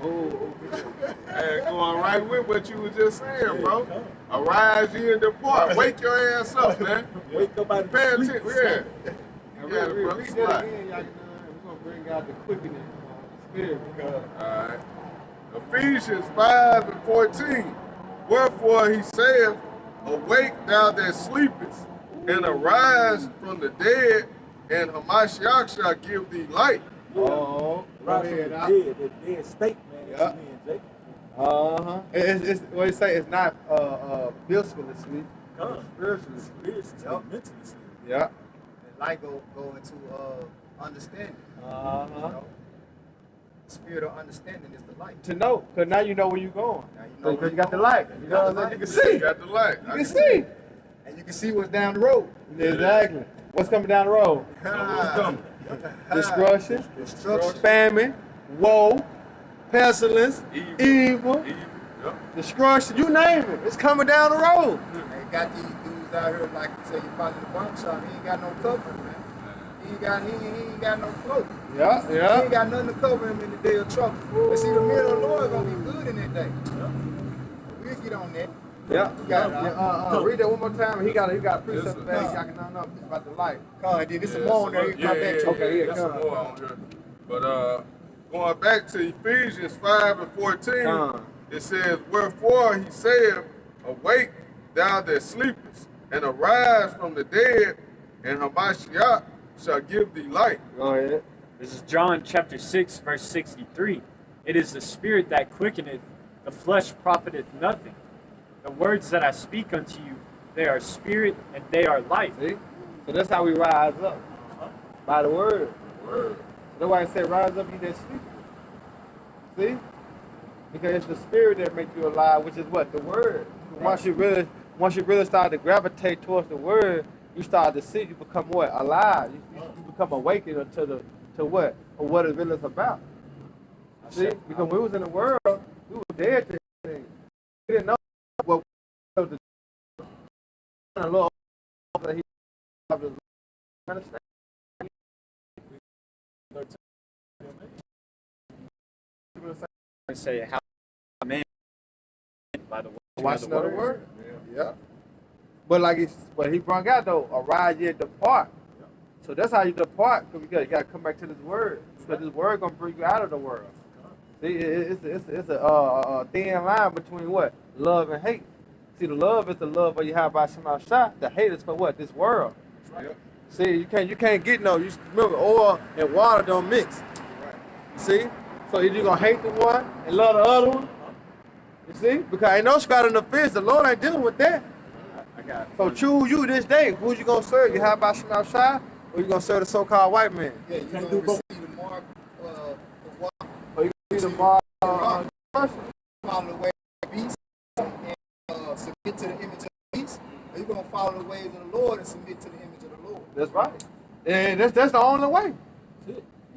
And going right with what you were just saying, bro. Arise ye and depart. Wake your ass up, man. Wake up out of Pay sleep. attention. Yeah. You gotta release We're light. gonna bring out the quickening spirit. Alright. Ephesians 5:14. Wherefore he saith, awake thou that sleepest, and arise from the dead, and Hamashiach shall give thee light. Oh, Rise from the dead, that dead state, man. That you in, Jake. It's what it say. It's not physically sleep, spiritually. Spiritually, mentally sleep. Yeah. Light go into understanding. Spirit of understanding is the light. To know, because now you know where you're going. Now you know Because you got the light. You know what I'm saying? You can see. You got the light. You can see. and you can see what's down the road. Exactly. What's coming down the road? Destruction, famine, woe, pestilence, evil, destruction, you name it. It's coming down the road. They got these dudes out here, like you say, you probably in the barbershop, he ain't got no covering, man. He ain't got no cloak. Yeah, He yeah. ain't got nothing to cover him in the day of trouble. But see, the men of the Lord gonna be good in that day. We'll get on that. Yeah. You got it. Read that one more time. He got a precept back. Y'all can know about the light. Come on, this some more on there. You come back to. Okay, yeah, There's come some on. more on here. But going back to Ephesians 5:14, it says, wherefore he said, awake thou that sleepest, and arise from the dead, and Hamashiach shall give thee light. Go ahead. This is John chapter 6, verse 63. It is the spirit that quickeneth, the flesh profiteth nothing. The words that I speak unto you, they are spirit and they are life. See? So that's how we rise up. By the word. That's why I say rise up, you that sleep. See? Because it's the spirit that makes you alive, which is what? The word. Once you really start to gravitate towards the word, you start to see, you become what? Alive. You become awakened to what? Or what it really is about. See? Because we was in the world, we were dead to things. We didn't know what was the a little that he understand. I say how man by the Watching of the word. Yeah. But he brought out though, arise ye and depart. So that's how you depart, because you gotta come back to this word. Because this word gonna bring you out of the world. See, it's a thin line between what? Love and hate. See, the love is the love of Yahweh Shema Shah. The hate is for what? This world. Right. See, you can't get you remember oil and water don't mix. You see? So you're gonna hate the one and love the other one. You see? Because ain't no spot in the fist. The Lord ain't dealing with that. I got it. So choose you this day. Who you gonna serve? Yahweh Shema Shah, or you gonna serve the so-called white man? Yeah, you're going to receive the mark of what? Or you gonna be the moral person? Follow the way of the beast and submit to the image of the beast, or you're going to follow the ways of the Lord and submit to the image of the Lord. That's right. And that's the only way.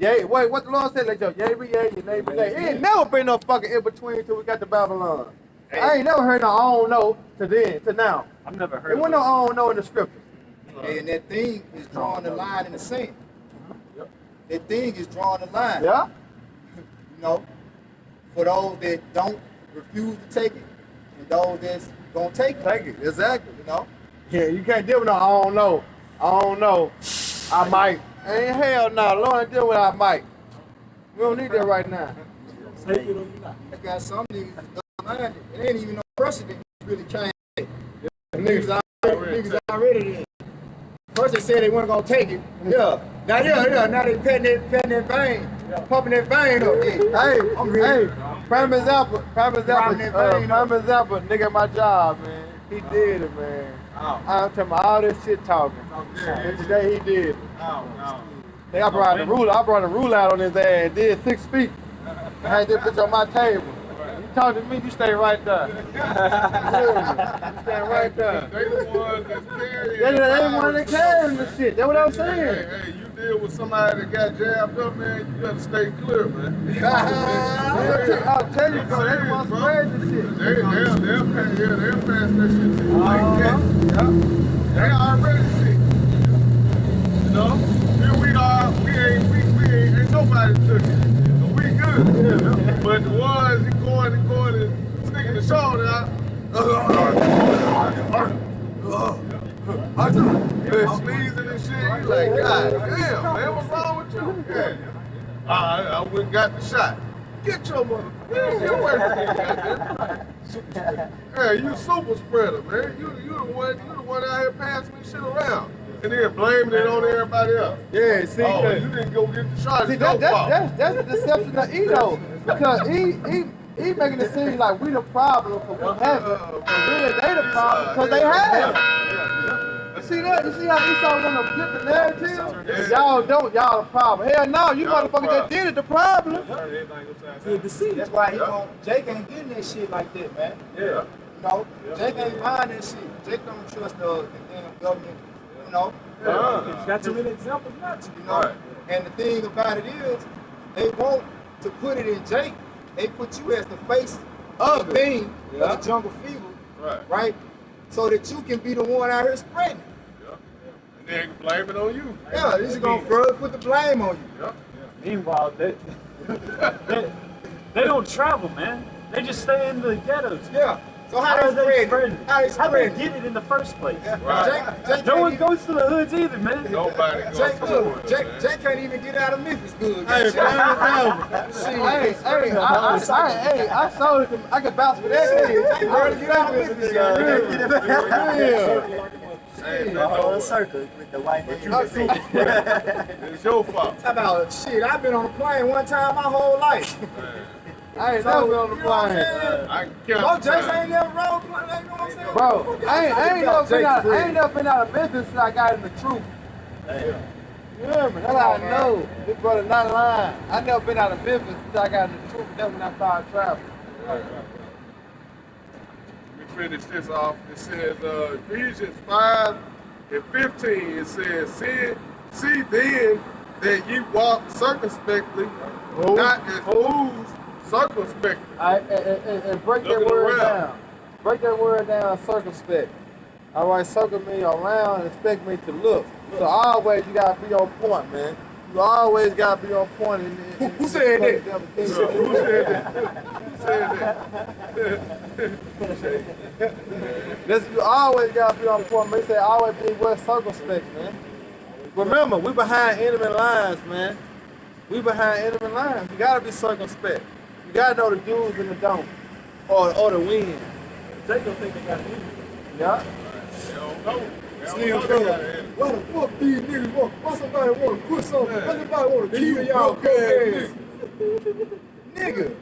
Yeah, wait, what the Lord said, let your yea be yea, your nay be nay. It ain't never been no fucking in between till we got to Babylon. Hey. I ain't never heard no I don't know to now. I've never heard There of wasn't no I don't know in the scripture. And that thing is drawing the line in the sand. That thing is drawing the line. Yeah? You know, for those that don't refuse to take it, and those that's gonna take it. Take it, exactly. You know, Yeah, you can't deal with no I don't know. I don't know. I might. Ain't hell no. Lord ain't deal with I might. We don't need that right now. Take it or you not. I got some niggas that don't mind it. It ain't even no precedent really came. Niggas already there. First they said they weren't gonna take it. Yeah. Now they petting that vein, pumping that vein up there. Hey, prime example, nigga at my job, man. He did it, man. I'm talking about all this shit talking. And today he did it. Hey, I brought a ruler out on his ass and did 6 feet. I had this bitch on my table. You talk to me, you stay right there. You stay right there. They the ones that's carrying. They the one that carrying the shit. That's what I'm saying. Hey, you deal with somebody that got jabbed up, man, you better stay clear, man. I'll tell you, bro, they want to spread this shit. They'll pass that shit to you like that. They already sick. You know? Here we are, ain't nobody took it. We good. But the ones he going and sticking the shoulder out. They're sneezing and shit. You like, God damn, man, what's wrong with you? Yeah. I went and got the shot. Get your mother. Get away from me, goddamn. Hey, you super spreader, man. You the one out here passing me shit around. And then blaming it on everybody else. Yeah, see, you didn't go get the shot. see that's the deception of Edo. Because he making it seem like we the problem for we haven't. And really they the problem because they have. You see that? You see how Esau want to flip the narrative? Y'all don't, y'all the problem. Hell no, you motherfuckers that did it the problem. That's why Jake ain't getting that shit like that, man. Yeah. You know, Jake ain't buying that shit. Jake don't trust the damn government. You know. It's got too many examples not to. You know. And the thing about it is, they want to put it in Jake. They put you as the face of the thing of the jungle fever, right? So that you can be the one out here spreading. And they can blame it on you. Yeah, this is gonna further put the blame on you. Meanwhile, they don't travel, man. They just stay in the ghettos. Yeah. So how they spread it? How they get it in the first place? Right. Jake No one goes to the hoods either, man. Nobody goes Jake, to look, the Jake can't even get out of Memphis good. Hey, I saw it. I could bounce for that. Jake barely get out of Memphis. ain't The whole no circle with the white But man. you the super It's your fault. Talk about shit. I've been on a plane one time my whole life. I ain't never been on the You know what I'm plane. saying? I can Mo count the Jason time. ain't never rode a plane. You know what I'm saying? Bro, What the fuck I y'all ain't talking about, never been out of Memphis since I got in the troop. You hear me? That's how I know. This brother not lying. I never been out of Memphis since I got in the troop. That's when I started traveling. We finish this off. It says Ephesians 5 and 15. It says, see then that ye walk circumspectly, not as fools, circumspectly. And break that Looking word around. down. Break that word down, circumspect. All right, circle me around and expect me to look. So always you gotta be on point, man. You always gotta be on point. Who said that? Who said that? Who said that? You always gotta be on point. Man, they say always be well circumspect, man. Remember, we behind enemy lines, man. We behind enemy lines. You gotta be circumspect. You gotta know the do's and the don'ts, or the win. They don't think they got me. Yeah. They don't know. Slim brother, why the fuck these niggas want? Why somebody want to put something? Why somebody want to kill y'all cocaine? Nigga,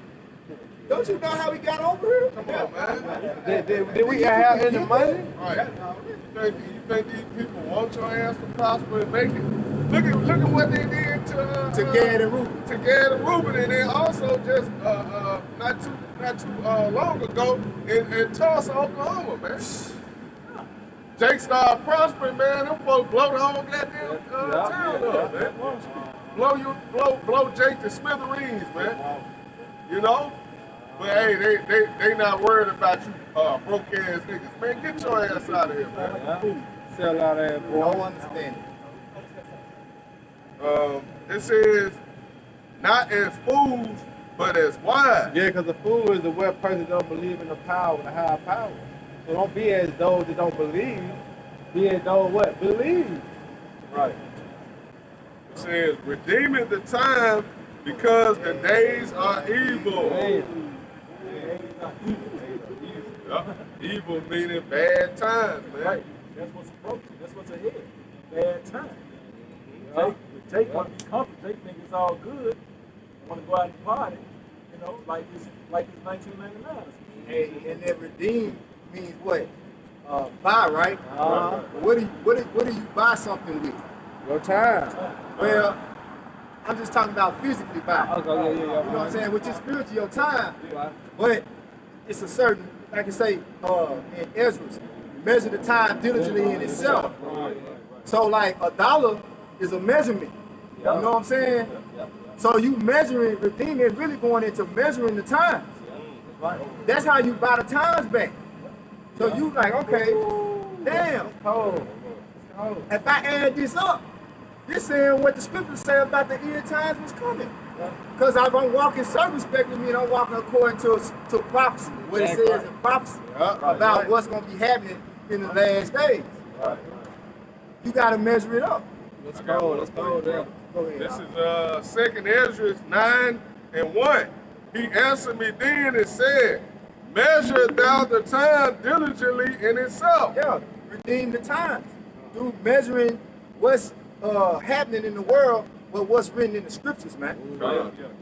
don't you know how we got over here? Come on, man. Did we have any money? Right. You think these people want your ass to prosper and make it? Look at what they did To Gad and Ruben. To Gad and Ruben, and then also just not too long ago in Tulsa, Oklahoma, man. Jake started prospering, man. Them folks blow the whole goddamn town up, man. Blow Jake to smithereens, man. You know? But hey, they not worried about you broke ass niggas. Man, get your ass out of here, man. Sell out of that, boy. No understanding. It says, not as fools, but as wise. Yeah, because a fool is the wet person that don't believe in the power, the higher power. So don't be as those that don't believe. Be as those what? Believe. Right. It says, redeeming the time because the days are evil. Yup. Evil meaning bad times, man. Right. That's what's approaching. That's what's ahead. Bad time. Jake want to be comfortable. Jake think it's all good. Want to go out and party. You know, like it's 1999. Hey, and that redeem means what? Buy, right? What do you buy something with? Your time. Well, I'm just talking about physically buy. Okay, yeah. You know what I'm saying? Which is spiritual, your time. But it's a certain, like I say, in Ezra's, measure the time diligently in itself. So like $1 is a measurement. You know what I'm saying? So you measuring, redeeming is really going into measuring the times. That's how you buy the times back. So you like, okay, damn. If I add this up, this saying what the scriptures say about the end times was coming. Because I'm walking circumspectly, mean I'm walking according to prophecy, what it says in prophecy about what's going to be happening in the last days. You got to measure it up. Let's go. Go ahead. This is 2 Ezra 9 and 1. He answered me then and said, measure thou the time diligently in itself. Yeah, redeem the times through measuring what's happening in the world, but what's written in the scriptures, man.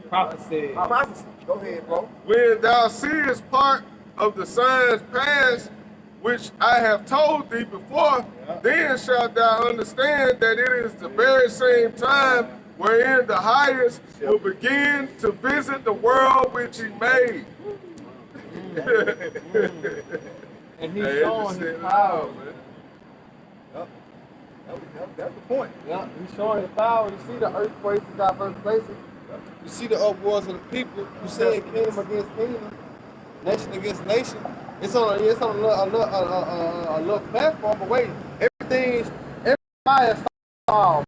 Prophecy. Prophecy. Go ahead, bro. When thou seest part of the signs past, which I have told thee before, then shalt thou understand that it is the very same time wherein the highest will begin to visit the world which he made. And he's showing his power. That's the point. Yeah, he's showing his power. You see the earthquakes in diverse places. You see the upwars of the people. You see kingdom against kingdom, nation against nation. It's on a little platform, but wait, everybody's solved.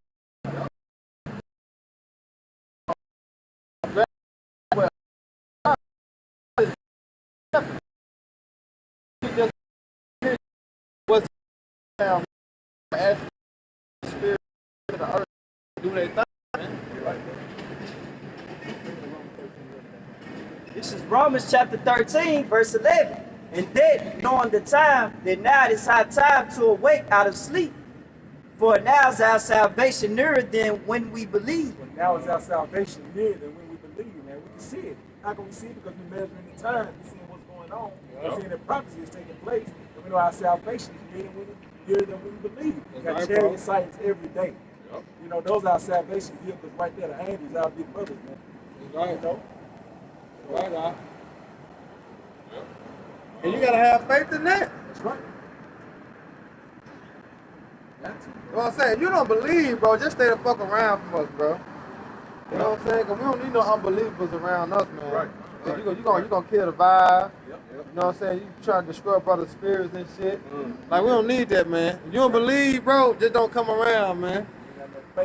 What's down as the spirit of the earth do their thing, man. This is Romans chapter 13, verse 11. And that, knowing the time, that now it is high time to awake out of sleep. For now is our salvation nearer than when we believe. But now is our salvation nearer than when we believe, man. We can see it. How can we see it? Because we're measuring the time, we're seeing what's going on, we're seeing that prophecy is taking place, and we know our salvation is nearer than when we believe. We got chariot sightings every day. Yep. You know, those are our salvation vehicles right there. The angels, our big brothers, man. Right. You know? Right on. And you gotta have faith in that. That's right. You know what I'm saying? You don't believe, bro, just stay the fuck around from us, bro. You know what I'm saying? Because we don't need no unbelievers around us, man. Right. You gonna kill the vibe. Yep. You know what I'm saying? You trying to destroy brothers' spirits and shit. Like, we don't need that, man. If you don't believe, bro, just don't come around, man.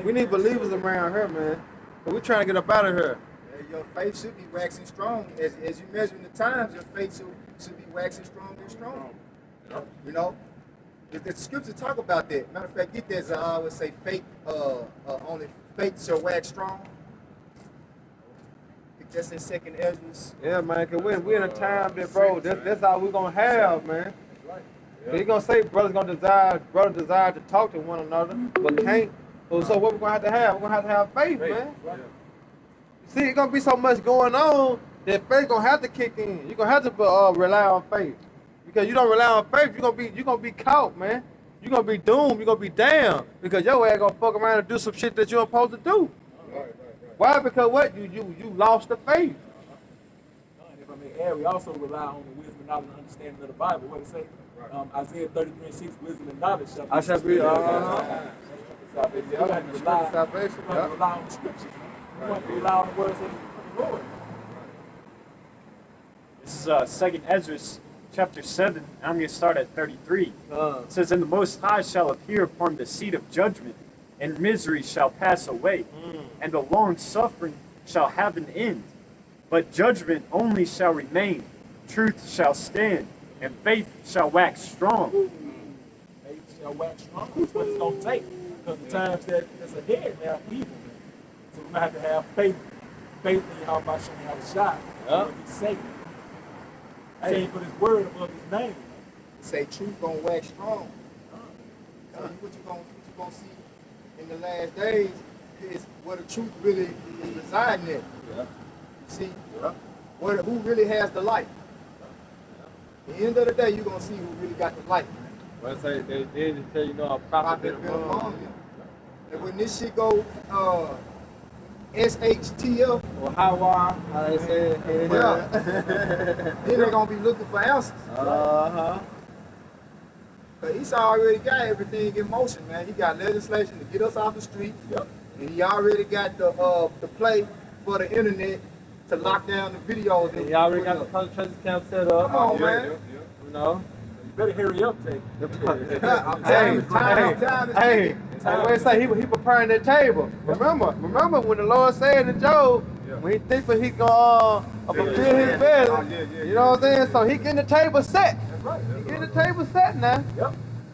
We need believers around here, man. But we trying to get up out of here. Your faith should be waxing strong. As you measure in the times, your faith should be waxing stronger and stronger. You know? The scriptures talk about that. Matter of fact, get this, I always say faith, only faith shall wax strong. I think that's in 2nd Ezra. Yeah, man, because we in a time that, bro, that's all we're going to have, man. Yeah. You're going to say brothers desire to talk to one another, but can't. So what we're going to have? We're going to have faith, man. Right. See, it's going to be so much going on that faith going to have to kick in. You're going to have to rely on faith. Because you don't rely on faith, you're gonna be caught, man. You're gonna be doomed, you're gonna be damned. Because your ass gonna fuck around and do some shit that you're supposed to do. Right. Why? Because what? You lost the faith. And if I may add, we also rely on the wisdom, knowledge, and understanding of the Bible. What it say? Isaiah 33:6, wisdom and knowledge shall be. I shall be. You have to rely on the scriptures. You want to rely on the words of the Lord. This is 2nd Ezra, chapter 7. And I'm going to start at 33. It says, "And the Most High shall appear upon the seat of judgment, and misery shall pass away, and the long suffering shall have an end. But judgment only shall remain, truth shall stand, and faith shall wax strong." Faith shall wax strong. That's what it's going to take. Because the times that's ahead, they are evil. So we're going to have to have faith. Faith in Yahweh Shem Yahushua. We'll be safe. I ain't put his word above his name. Say truth gonna wax strong. So what you gonna see in the last days is where the truth really is residing in. You see, who really has the light. At the end of the day, you're gonna see who really got the light. Well, say they did tell you know a prophet among them. And when this shit go SHTF or Hawa, how they say it. then they're gonna be looking for answers. But he's already got everything in motion, man. He got legislation to get us off the street. And he already got the play for the internet to lock down the videos. And he already got the concentration camp set up. Come on, man. You know? You better hurry up, Tate. I'm telling you, time is ticking. Hey, say he preparing that table. Remember when the Lord said to Job, when he think that he gonna fulfill his belly, you know what I'm saying? So he getting the table set. He getting the table set now.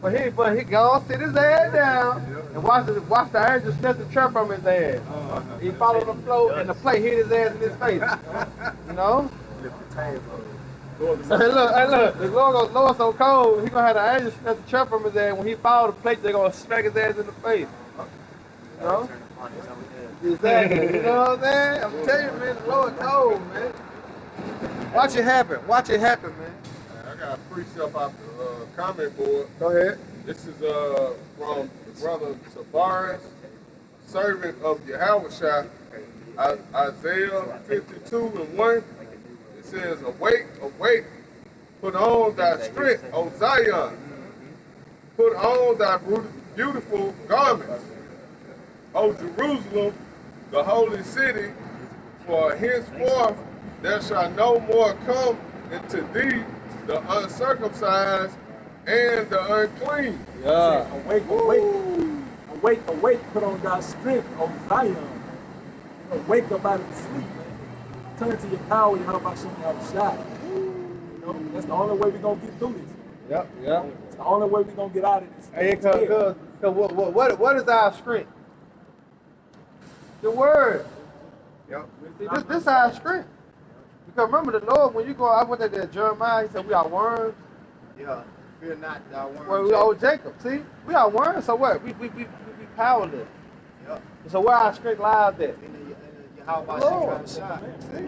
But he gonna sit his ass down and watch the angel snatch the trap from his ass. He followed the flow and the plate hit his ass in his face. You know? Hey look, the Lord so cold, he gonna have the angel snatch the trap from his ass. When he follow the plate, they gonna smack his ass in the face. You know? Exactly. You know what I'm saying? I'm telling you, man, the Lord cold, man. Watch it happen, man. I got a precept off the comment board. Go ahead. This is from the brother Tavares, servant of Yahushua, Isaiah 52:1. It says, "Awake, awake, put on thy strength, O Zion. Put on thy beautiful garments, O Jerusalem, the holy city, for henceforth there shall no more come into thee the uncircumcised and the unclean." Yeah. Awake, put on God's strength, O Zion. Wake up out of the sleep, man. Turn to your power, you help out shooting out a shot. You know, that's the only way we're gonna get through this. Yep. It's the only way we're gonna get out of this. Hey, cause what is our strength? The word. This is our strength. Because remember the Lord, when you go, I went there to Jeremiah, he said we are worms. Yeah. Fear not, thou worm. Well, we are Jacob. See, we are worms. So what? We powerless. Yep. So where our strength lies at? In the how about Lord. you shot? See?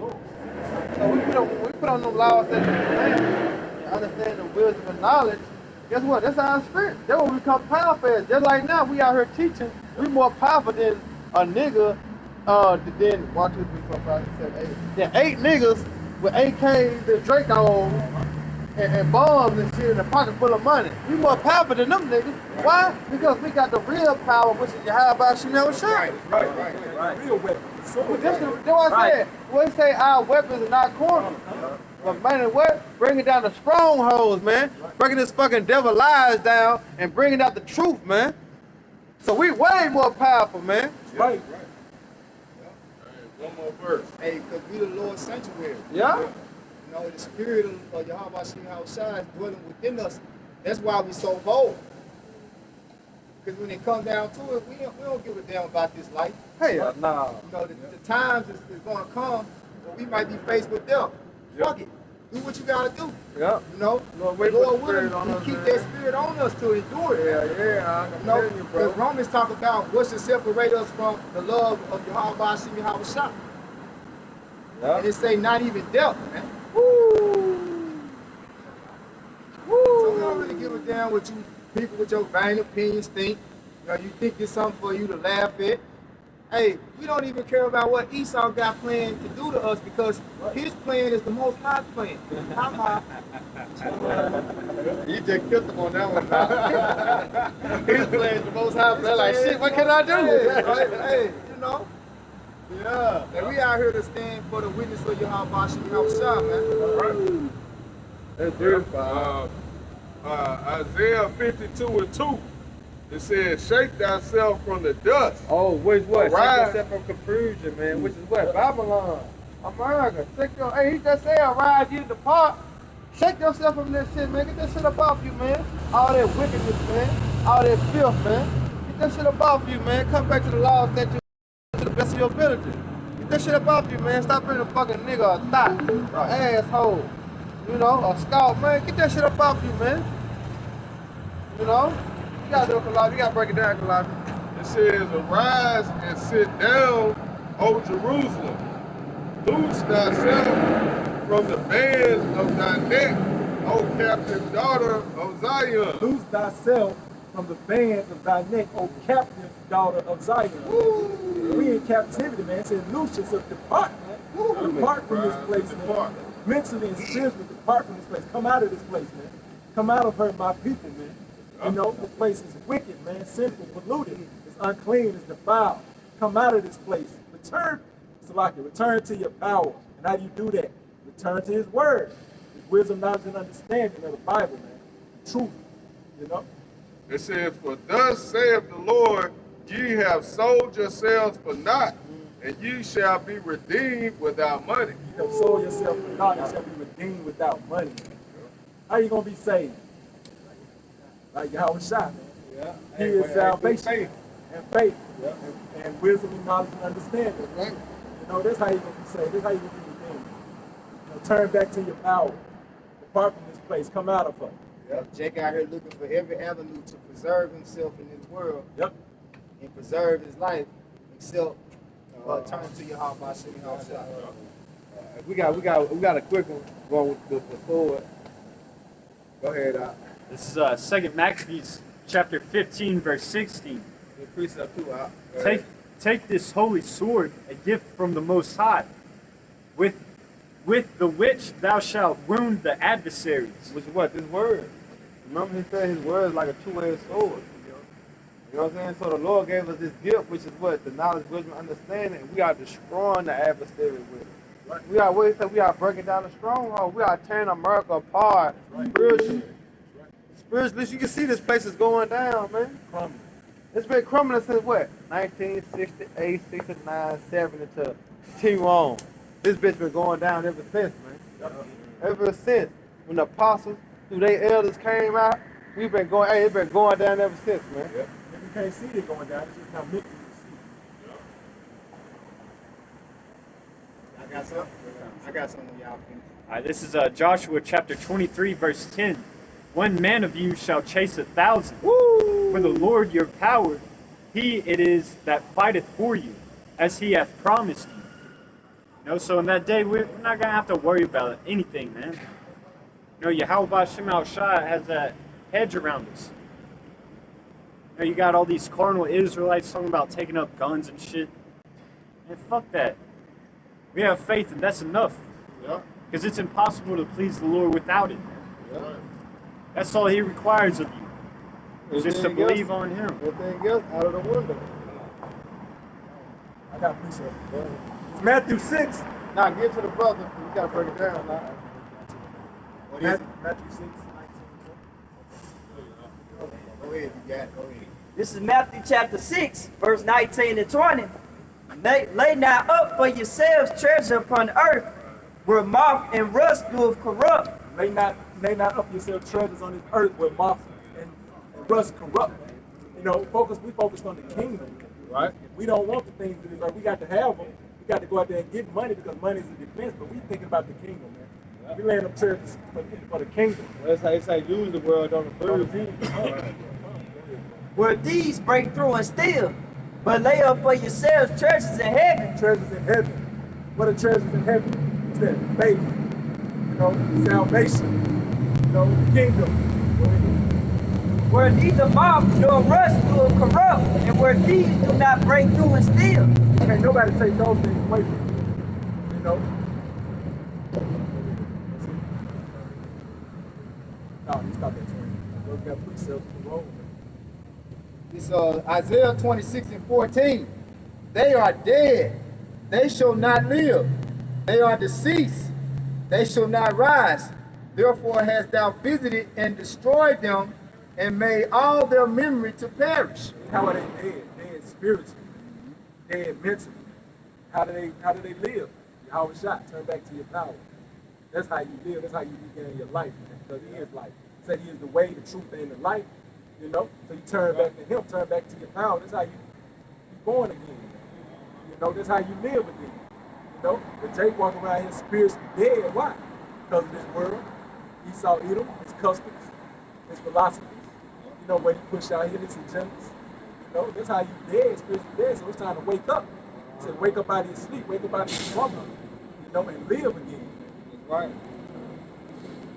So we put on them laws that and understand the wisdom and knowledge. Guess what? That's our strength. That's what we become powerful as. Just like now, we out here teaching. We more powerful than a nigga. Then 1, 2, 3, 4, 5, 6, 7, 8. Then 8 niggas with AKs and Dracos and bombs and shit in a pocket full of money. We more powerful than them niggas. Why? Because we got the real power, which is Yahweh Shemel Shai. Right. Real weapon. So That's what I said. We say our weapons are not corner. But man, what? Bringing down the strongholds, man. Breaking this fucking devil lies down and bringing out the truth, man. So we way more powerful, man. right. One more verse. Hey, because we the Lord's sanctuary. Yeah? You know, the spirit of Yahweh Shai is dwelling within us. That's why we so bold. Because when it comes down to it, we don't give a damn about this life. Hey, nah. You know, the times is going to come where we might be faced with death. Fuck it. Do what you got to do. Yeah. You know? Lord, wait for the Lord spirit willing, on we us, keep man. that spirit on us to endure it. Yeah, I'm You know, telling you, bro. because Romans talk about what should separate us from the love of Yahweh Shai. Yeah. And it say not even death, man. Woo! So we don't really give a damn what you people with your vain opinions think. You know, you think it's something for you to laugh at. Hey, we don't even care about what Esau got planned to do to us because his plan is the most high plan. You just killed him on that one now. He's playing the most high play. Like, shit, what can I do? Hey, you know. Yeah. And we out here to stand for the witness of Yahweh Shai, man. That's beautiful. Isaiah 52:2. It says, shake thyself from the dust. Oh, which what? Arise. Shake yourself from confusion, man. Which is what? Babylon. America. Shake your, hey, he just said, arise, you depart. Shake yourself from that shit, man. Get that shit up off you, man. All that wickedness, man. All that filth, man. Get that shit up off you, man. Come back to the laws that you to the best of your ability. Get that shit up off you, man. Stop being a fucking nigga, a thot, an asshole. You know, a scout, man. Get that shit up off you, man. You know? You gotta do it, Kalab. You gotta break it down, Kalab. It says, arise and sit down, O Jerusalem. Loose thyself from the bands of thy neck, O captive daughter of Zion. Loose thyself from the bands of thy neck, O captive daughter of Zion. We in captivity, man. It says, loose yourself, depart, man. Depart from this place, man. Mentally and spiritually, depart from this place. Come out of this place, man. Come out of her, my people, man. You know, this place is wicked, man. Sinful, polluted. It's unclean, it's defiled. Come out of this place. Return, Salaki, return to your power. And how do you do that? Return to his word. His wisdom, knowledge, and understanding of the Bible, man. The truth, you know? It says, for thus saith the Lord, ye have sold yourselves for naught, and ye shall be redeemed without money. You have sold yourself for God, you shall be redeemed without money. How you going to be saved? Like Yahweh Shai, man. He is salvation and faith and wisdom and knowledge and understanding. Right. You know, that's how you're going to be saved. That's how you're going to be redeemed. You know, turn back to your power. Depart from this place. Come out of her. Yep. Jake out here looking for every avenue to preserve himself in this world Yep. and preserve his life, except turn to Yahweh Shai. We got a quick one going with the forward. Go ahead, This is 2 Maccabees chapter 15, verse 16. The precept too, Take this holy sword, a gift from the Most High, with the which thou shalt wound the adversaries. Which is what? This word. Remember he said his word is like a two-edged sword. You know what I'm saying? So the Lord gave us this gift, which is what? The knowledge, wisdom, understanding. We are destroying the adversary with it. Right. We are, what he said, we are breaking down the stronghold. We are tearing America apart spiritually. Spiritually, you can see this place is going down, man. Crumbling. It's been crumbling since what? 1968, 69, 70 to continue on. This bitch been going down ever since, man. Ever since. When the apostles, through their elders came out, we've been going, hey, it's been going down ever since, man. If you can't see it going down, it's just not meant for you to see. got something. I got something when y'all finish. All right, this is Joshua chapter 23, verse 10. 1 man of you shall chase 1,000. For the Lord your power, he it is that fighteth for you, as he hath promised you. You know, so in that day, we're not going to have to worry about anything, man. You know, Yahweh Shema Shai has that hedge around us. You know, you got all these carnal Israelites talking about taking up guns and shit. Man, fuck that. We have faith, and that's enough. Yeah. Because it's impossible to please the Lord without it. Yeah. That's all he requires of you. Just to Anything believe else? on him. Everything else out of the window. I got a precept. It's Matthew 6. Now get to the brother. We gotta break it down now. What is it? Matthew 6, 19. Go ahead, you got it. Go ahead. This is Matthew chapter 6, verse 19 and 20. Lay now up for yourselves treasure upon earth, where moth and rust doeth corrupt. Lay not up yourself treasures on this earth where moth and rust corrupt. You know, we focused on the kingdom. Right. We don't want the things of this earth. We got to have them. We got to go out there and get money because money is a defense, but we thinking about the kingdom, man. We laying up treasures for the kingdom. Well, that's how they say use the world on the bird. Where thieves break through and steal, but lay up for yourselves treasures in heaven. Treasures in heaven. What are treasures in heaven? It's that faith, you know, salvation, you know, the kingdom. Where neither moth nor rust do corrupt, and where thieves do not break through and steal. Can't nobody take those things away from you. You know? No, you stop that train. Those got precepts to roll. It's Isaiah 26 and 14. They are dead. They shall not live. They are deceased. They shall not rise. Therefore hast thou visited and destroyed them and made all their memory to perish. How are they dead? Dead spiritually. Dead mentally. How do they live? Yahweh shot, turn back to your power. That's how you live. That's how you begin your life. Because he is life. He said he is the way, the truth, and the life. You know? So you turn back to him, turn back to your power. That's how you be born again. You know, that's how you live again. You know? But Jake walking around here spiritually dead. Why? Because of this world. Esau Edom, his customs, his philosophies. You know, what he push out here, his agendas. You know, that's how you dead, spiritually dead. So it's time to wake up. He said, wake up out of your sleep, wake up out of your slumber. You know, and live again. Right.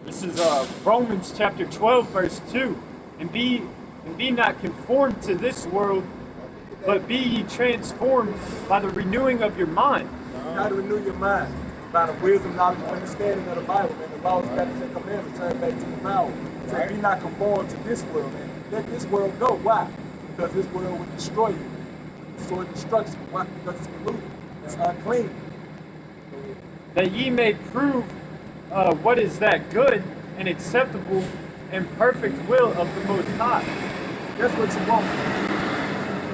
This is Romans chapter 12, verse 2. And be not conformed to this world, but be ye transformed by the renewing of your mind. You got to renew your mind by the wisdom, knowledge, and understanding of the Bible, man. The laws, statutes, and commandments turn back to the power. Say, be not conformed to this world, man. Let this world go. Why? Because this world will destroy you. Sword destruction. Why? Because it's polluted. It's unclean. That ye may prove what is that good and acceptable and perfect will of the Most High. That's what you want.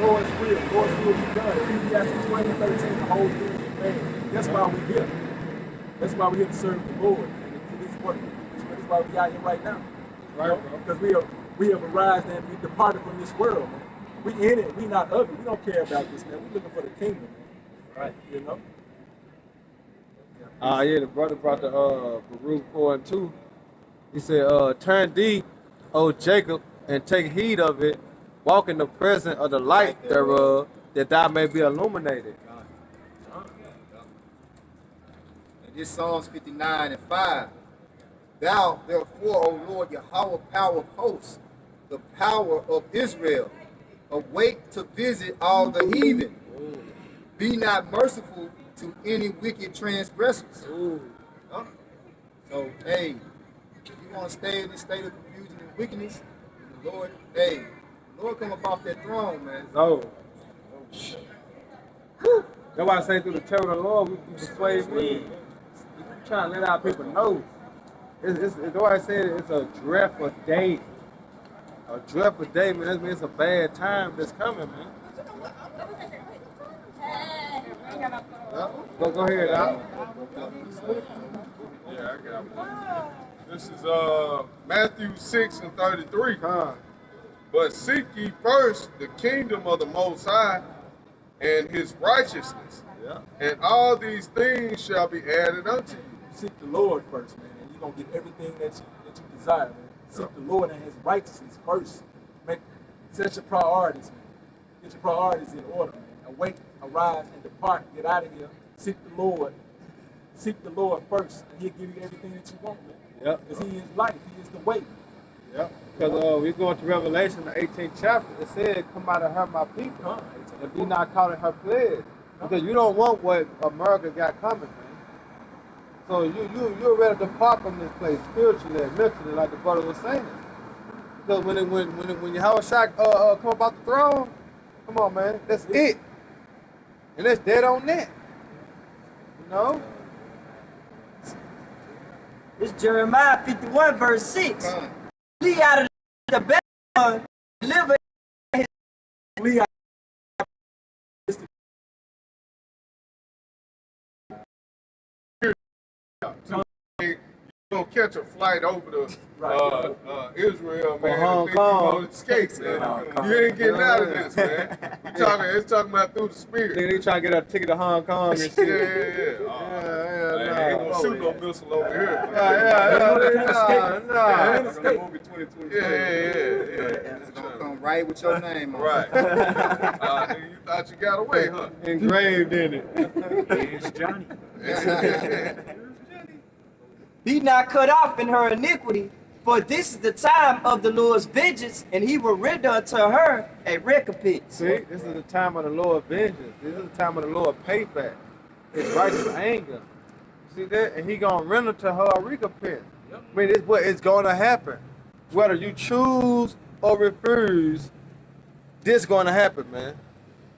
Lord's will be done. Ecclesiastes 20:13, the whole thing is made. That's why we're here. That's why we're here to serve the Lord and to do this work. That's why we're out here right now. Right? Because we have arisen and we departed from this world, man. We in it, we not of it. We don't care about this, man. We're looking for the kingdom, man. Right? You know? Yeah, the brother brought the Baruch 4 and 2. He said, turn thee, O Jacob, and take heed of it, walk in the presence of the light thereof, that thou may be illuminated. And this Psalms 59 and 5. Thou, therefore, O Lord, Yahweh, power of hosts, the power of Israel, awake to visit all the heathen. Be not merciful to any wicked transgressors. So, hey, if you want to stay in this state of confusion and wickedness, the Lord, hey, the Lord come up off that throne, man. Oh. That's why I say through the terror of the Lord, we persuade me. We trying to let our people know. It's why I said it's a dreadful day. A dreadful day, man. That means it's a bad time that's coming, man. Go ahead, Al. Yeah, I got one. This is Matthew 6 and 33. But seek ye first the kingdom of the Most High and his righteousness, And all these things shall be added unto you. Seek the Lord first, man, and you're gonna get everything that you desire, man. Seek the Lord and His righteousness first. Set your priorities, man. Get your priorities in order, man. Awake, arise, and depart. Get out of here. Seek the Lord. Seek the Lord first, and He'll give you everything that you want, man. Yep. Because He is life. He is the way. Yep. Because we're going to Revelation, the 18th chapter. It said, "Come out of her, my people, and be not caught in her plague." Because you don't want what America got coming, man. So you're ready to depart from this place spiritually and mentally, like the brother was saying. Because when Yahushua come about the throne, come on, man, that's it, and that's dead on that. You know. It's Jeremiah 51, verse 6. Flee out of the Babylon, deliver his Flee out. You're gonna catch a flight over to Israel, man. Hong and think Kong. you gonna escape, man. You ain't getting out of this, man. It's talking about through the spirit. They trying to get a ticket to Hong Kong and shit. Ain't gonna shoot no missile over here. It's gonna come right with your name on it. Right. You thought you got away, huh? Engraved in it. It's Johnny. Be not cut off in her iniquity, for this is the time of the Lord's vengeance, and He will render unto her a recompense. See, this is the time of the Lord vengeance. This is the time of the Lord payback. His righteous anger. See that? And He gonna render to her a recompense. I mean, it's what is gonna happen. Whether you choose or refuse, this gonna happen, man.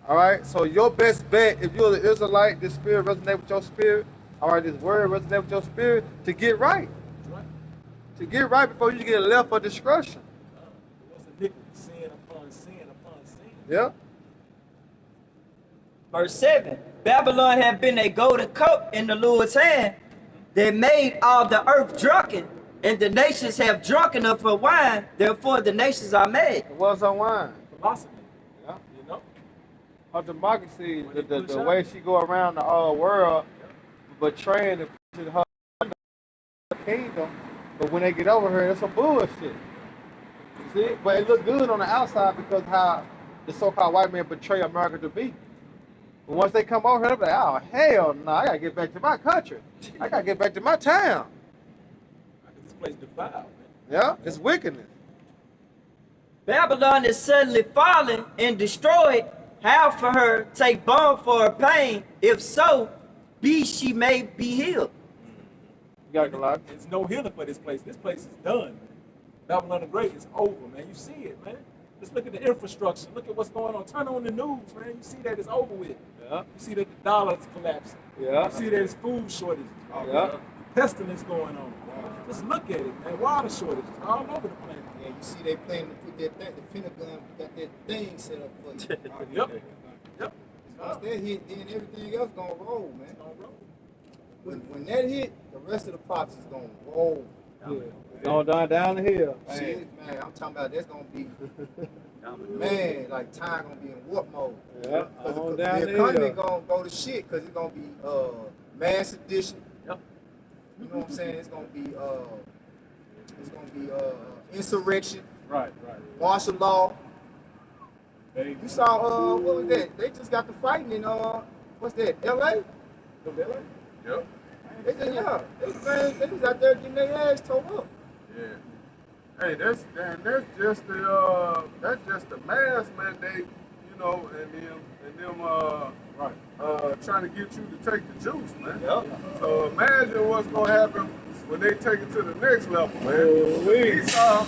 All right. So your best bet, if you're the Israelite, this spirit resonate with your spirit. All right, this word resonate with your spirit to get right. To get right before you get left for destruction. What's iniquity? Sin upon sin upon sin. Yeah. Verse 7. Babylon had been a golden cup in the Lord's hand that made all the earth drunken, and the nations have drunken of her wine, therefore the nations are mad. What's on wine? Philosophy. Yeah. You know? Her democracy, the way she go around the world, betraying and pushing her kingdom, but when they get over her, it's some bullshit. You see? But it look good on the outside because how the so-called white men betray America to be. But once they come over here, they're like, oh, hell no, I gotta get back to my country. I gotta get back to my town. This place defiled, man. Yeah, it's wickedness. Babylon is suddenly fallen and destroyed. How for her take balm for her pain? If so, be she may be healed. You got a lot. There's no healing for this place. This place is done, man. Babylon the Great is over, man. You see it, man. Just look at the infrastructure. Look at what's going on. Turn on the news, man. You see that it's over with. Yeah. You see that the dollar is collapsing. Yeah. You see there's food shortages. Yeah. Pestilence going on. Just look at it, man. Water shortages all over the planet. Yeah, you see they planning to put that thing, the Pentagon got that thing set up for you. Yep. Yep. Once that hit, then everything else gonna roll, man. It's gonna roll. When that hit, the rest of the props is gonna roll. Going down the hill. See it, man. I'm talking about that's gonna be, man, like time gonna be in warp mode. Yeah, Because down the the economy hill. gonna go to shit because it's gonna be mass addiction. Yep. You know what I'm saying? It's gonna be insurrection, Right. martial law. They, You saw what was that? They just got the fighting in what's that? LA? Yep. They was out there getting their ass tore up. Yeah. Hey, that's just the mass mandate, you know, and them trying to get you to take the juice, man. Yep. So imagine what's gonna happen when they take it to the next level, man. Esau,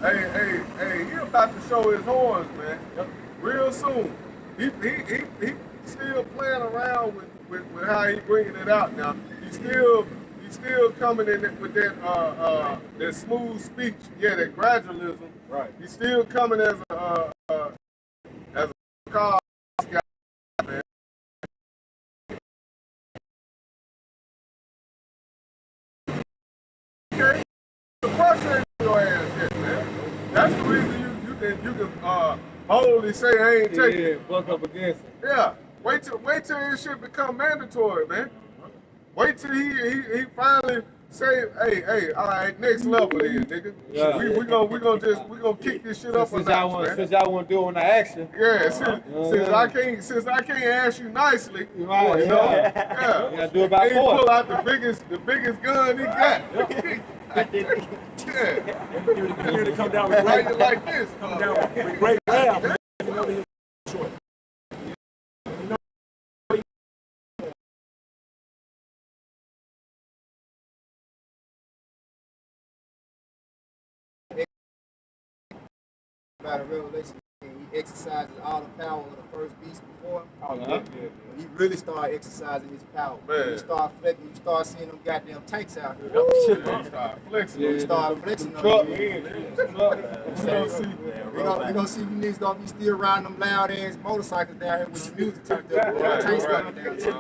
he about to show his horns, man. Real soon. He still playing around with how he bringing it out now. He's still coming in with that smooth speech, that gradualism. Right. He's still coming as a cause guy, man. Okay, the pressure ain't your ass yet, man. That's the reason you can boldly say I ain't taking it. Buck up against it. Yeah, Wait till this shit become mandatory, man. Wait till he finally say, hey, all right, next level then, nigga. Yeah. We gonna kick this shit up a notch, man. Since y'all want to do it on the action. Yeah, since I can't ask you nicely, Right, you know, yeah. You gotta do it by he force. pull out the biggest gun he got. Yeah. Here to come down with Right great, like this. come down with great wrath, man. You know the short. By the revelation, he exercises all the power of the first beast before him. Oh, yeah. When he really started exercising his power. Man. When you start seeing them goddamn tanks out here. He start flexing. You start flexing on Truck. you. We gonna see you niggas gonna be still riding them loud ass motorcycles down here with your music turned up. Right, Tanks right. going down too.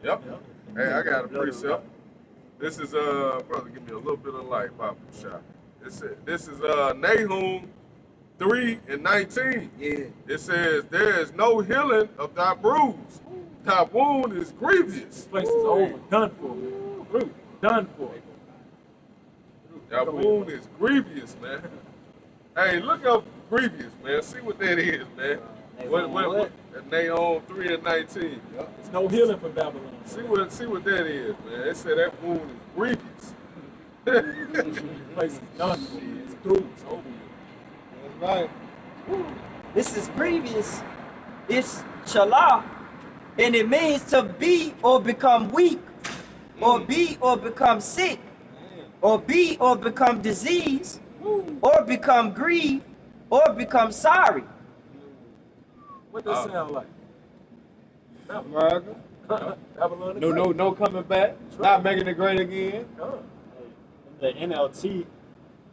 Yep. Hey, I got a precept. This is brother, give me a little bit of light, Papa Shot. This is Nahum 3:19. Yeah. It says, "There is no healing of thy bruise. Thy wound is grievous." This place is over, done for, man. Done for. Thy wound is grievous, man. Hey, look up grievous, man. See what that is, man. What? Nahum 3:19. There's no healing for Babylon. See what that is, man. They said that wound is grievous. This place is done for. It's through. It's over. Right. This is grievous. It's chalah, and it means to be or become weak, or be or become sick, or be or become diseased, or become grieved, or become sorry. What does that sound like? America. Babylon. No coming back. Not making it great again. The NLT,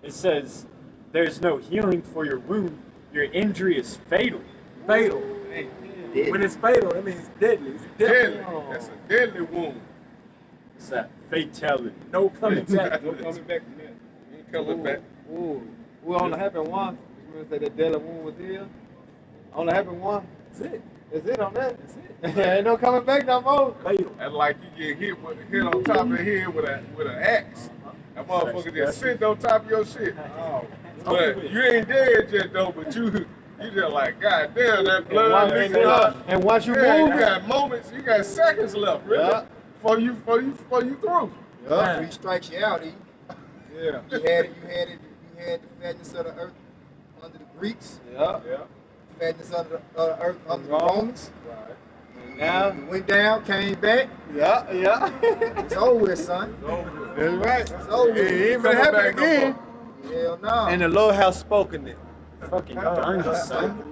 it says, "There's no healing for your wound. Your injury is fatal." Fatal. When it's fatal, that means deadly. It's Deadly. deadly. That's a deadly wound. It's that fatality. No coming back. No coming back from that. He ain't coming back. Ooh. Well, only happened once. You want to say that deadly wound was here? Only happened once. That's it. That's it on that. That's it. Ain't no coming back no more. Fatal. That's like you get hit on top of the head with an axe. That motherfucker just sitting on top of your shit. But you ain't dead yet though, but you just like, God damn, that blood leaking out. And once you Yeah, move, you got moments, you got seconds left, really, Yeah. before you through. Three strikes you out, Yeah. You had the fatness of the earth under the Greeks, Yeah. fatness of the earth under the Romans. Now. You went down, came back. Yeah. It's over with, son. That's right. It's over with. It ain't Coming gonna happen back no again. Hell no. And the Lord has spoken it. Fucking done, son.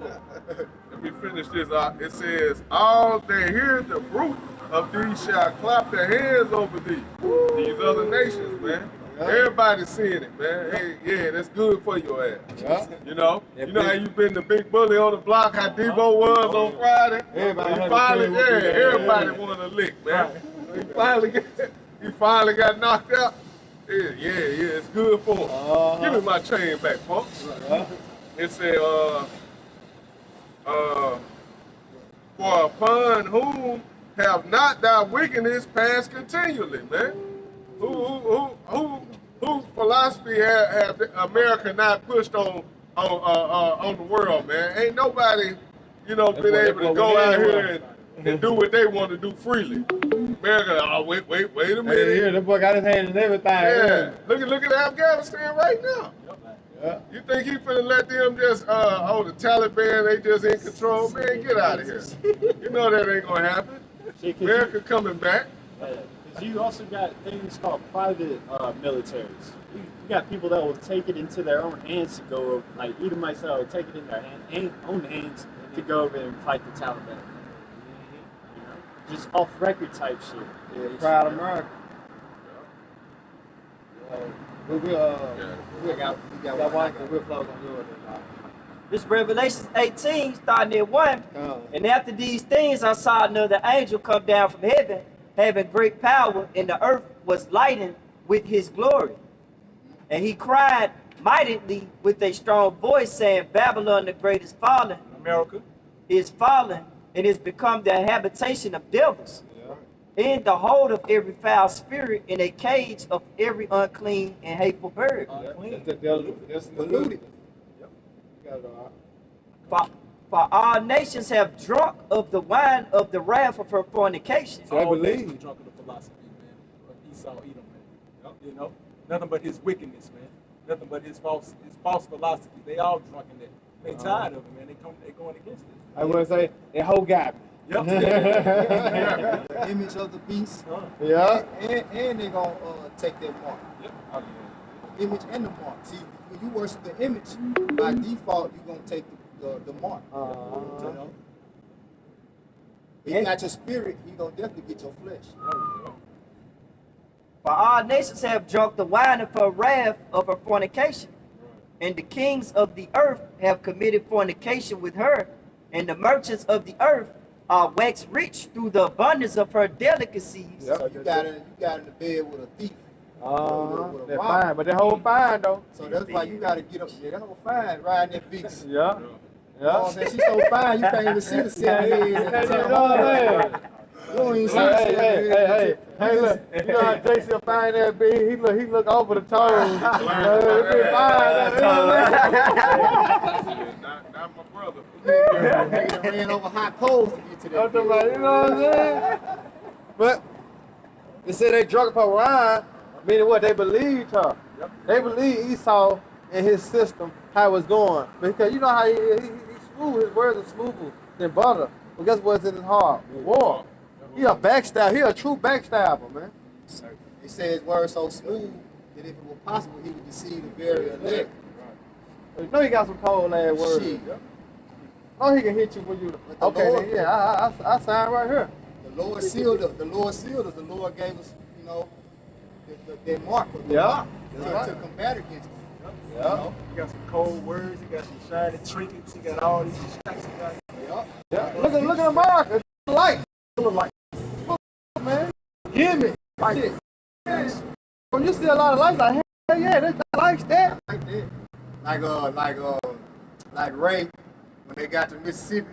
Let me finish this. It says, "All that hear the bruit of these shall clap their hands over thee." These other nations, man. Everybody's seeing it, man. Hey, yeah, that's good for your ass. Yeah. You know how you been the big bully on the block, how Debo was on Friday. Everybody He had finally, to play with it. everybody wanted a lick, man. He finally got knocked out. Yeah, it's good for him. Give me my chain back, folks. It said, for upon whom have not thy wickedness passed continually, man. Who philosophy have America not pushed on the world, man? Ain't nobody, been able to go out here and do what they want to do freely. America, wait a minute. Hey, here, the boy got his hand in everything. Yeah, look at Afghanistan right now. Yeah. You think he finna let them just, the Taliban, they just in control? Man, get out of here. You know that ain't gonna happen. America coming back. Because you also got things called private militaries. You got people that will take it into their own hands to go over, like Edomites that will take it in their own hands to go over and fight the Taliban. You know, just off record type shit. Yeah, proud America. We got one, we're close on doing it. This Revelation 18, starting at 1. And after these things, I saw another angel come down from heaven, having great power, and the earth was lightened with his glory. And he cried mightily with a strong voice, saying, Babylon the great is fallen. America. is fallen and is become the habitation of devils, in the hold of every foul spirit, in a cage of every unclean and hateful bird. That's deluded. You got it all right. For all nations have drunk of the wine of the wrath of her fornication. So I All believe. nations drunk of the philosophy, man, of Esau, Edom, man. You know, nothing but his wickedness, man. Nothing but his false philosophy. They all drunk in that. They tired of it, man. They going against it. I want to say that whole got me. Yep. The image of the beast. Yeah. And they're going to take their mark. Yep. Image and the mark. See, when you worship the image, by default, you're going to take the mark. You know? If you got your spirit, you're going to definitely get your flesh. For all nations have drunk the wine of her wrath of her fornication, and the kings of the earth have committed fornication with her, and the merchants of the earth are waxed rich through the abundance of her delicacies. Yep. So you got in the bed with a thief. With a They're robber. fine, but that whole fine though. So that's why you got to get up there. That whole fine riding that beast. Yeah. You know what I'm saying? She's so fine, you can't even see the 7 heads and the 10 You know what I'm horns. saying? You don't even see the 7 heads. Hey, look, you know how Jason fine that be? He look over the toes. He fine. Not my brother. Nigga ran over hot coals to get to that. You know what I'm saying? But they said they drunk her wine, meaning what? They believed her. They believed Esau and his system, how it was going. Because you know how he's smooth, his words are smoother than butter. But guess what's in his heart? War. He a backstabber. He a true backstabber, man. He said his words so smooth that if it were possible, he would deceive the very elect. You know he got some cold ass words. Shit. Oh, he can hit you when you. the Okay, Lord- then, yeah, I sign right here. The Lord sealed us. The Lord sealed us. The Lord gave us, you know, their mark. The Yeah. mark That's to right. combat against it. Yeah. You know? He got some cold words. He got some shiny trinkets. He got all these distractions. Yup. Yeah. Look at the mark. It's light. Look like. Man. Gimme. Like this. When you see a lot of lights, like, hell yeah, that's like that. Like that. Like Ray, when they got to Mississippi.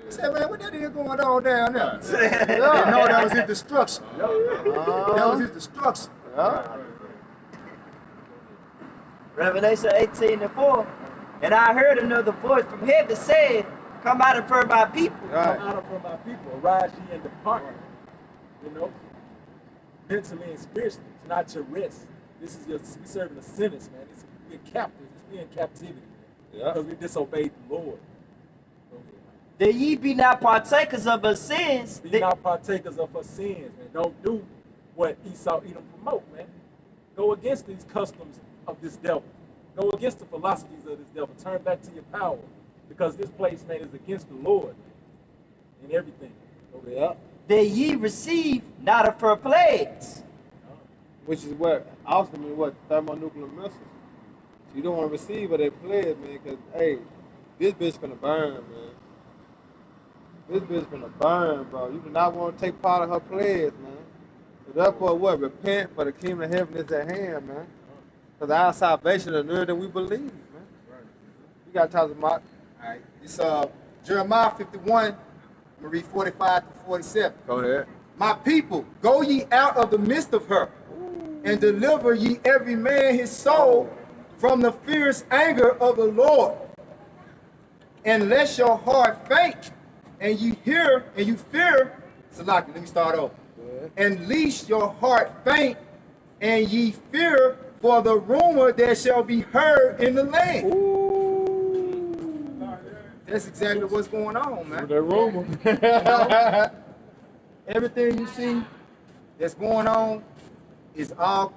He said, man, what that is going on down there? They know that was his destruction. That was his destruction. Yeah. Revelation 18:4. And I heard another voice from heaven said, come out of her, my people. Right. Come out of from my people, arise ye and depart. You know, mentally and spiritually, it's not your rest. This is your, we serving a sentence, man. It's being captive. It's being captivity, man. Yeah. Because we disobeyed the Lord. That ye be not partakers of her sins. Be not partakers of her sins, man. Don't do what Esau Edom promote, man. Go against these customs of this devil. Go against the philosophies of this devil. Turn back to your power. Because this place, man, is against the Lord, man. In everything. Yeah. That ye receive not of her plagues. Which is what ultimately what thermonuclear missiles. So you don't want to receive what they pledge, man, because hey, this bitch gonna burn, man. This bitch gonna burn, bro. You do not want to take part of her pledge, man. So therefore, what? Repent, for the kingdom of heaven is at hand, man. Because our salvation is nearer than we believe, man. You got to talk about. All right. It's Jeremiah 51. I'm going to read 45 to 47. Go ahead. My people, go ye out of the midst of her, and deliver ye every man his soul from the fierce anger of the Lord. And lest your heart faint, and ye hear, and you fear. Salaki, let me start over. And lest your heart faint, and ye fear for the rumor that shall be heard in the land. That's exactly what's going on, man. That rumor. Everything you see that's going on is all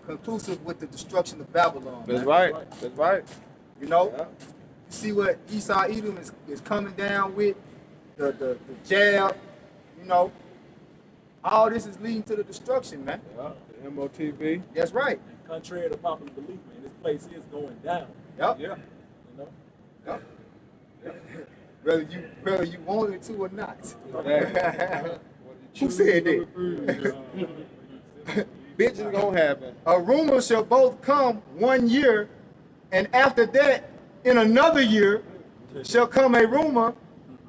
conclusive with the destruction of Babylon. That's man. right. That's right. You know, Yeah. you see what Esau Edom is coming down with, the jab, you know. All this is leading to the destruction, man. Yeah. The MOTV. That's right. Contrary to popular belief, man, this place is going down. Yep. Yeah. You know? Yep. Whether you want it to or not. Who said that? Bitch is gonna happen. A rumor shall both come 1 year, and after that, in another year, shall come a rumor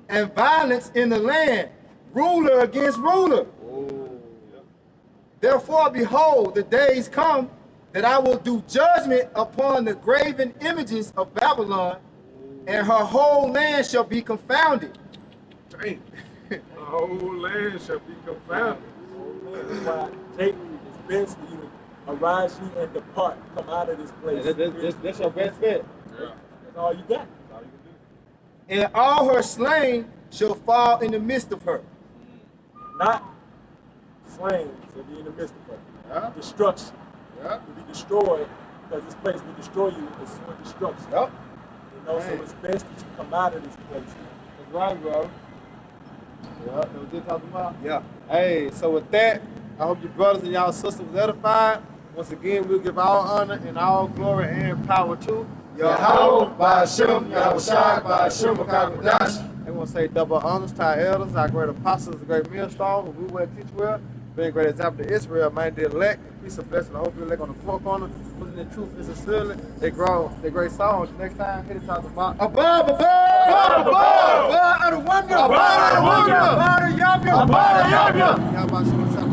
and violence in the land, ruler against ruler. Therefore, behold, the days come that I will do judgment upon the graven images of Babylon, and her whole land shall be confounded. Dang. The whole land shall be confounded. That's why take it's best for you to arise ye and depart, come out of this place. This your best bet. Yeah. That's all you got. And all her slain shall fall in the midst of her. Not slain to be in the midst of her. Yeah. Destruction. Yeah. To be destroyed, because this place will destroy you with the sword destruction. Yep. You know, so it's best that you come out of this place. That's right, bro. Yeah, that's what they talking about. Yeah. Hey, so with that, I hope your brothers and y'all sisters was edified. Once again, we'll give all honor and all glory and power to Yahweh, Ba'ashem, Yahushua, Ba'ashem, Makakadash. I want to say double honors to our elders, our great apostles, the great millstone, who we will teach well. Being a great example to Israel, man, the elect, peace and blessing, the hope you elect on the four corners, losing the truth is sincerely. They grow, they great songs. Next time, hit it talk about Above, above of the wonder, above of the wonder, above of the yum, Y'all about to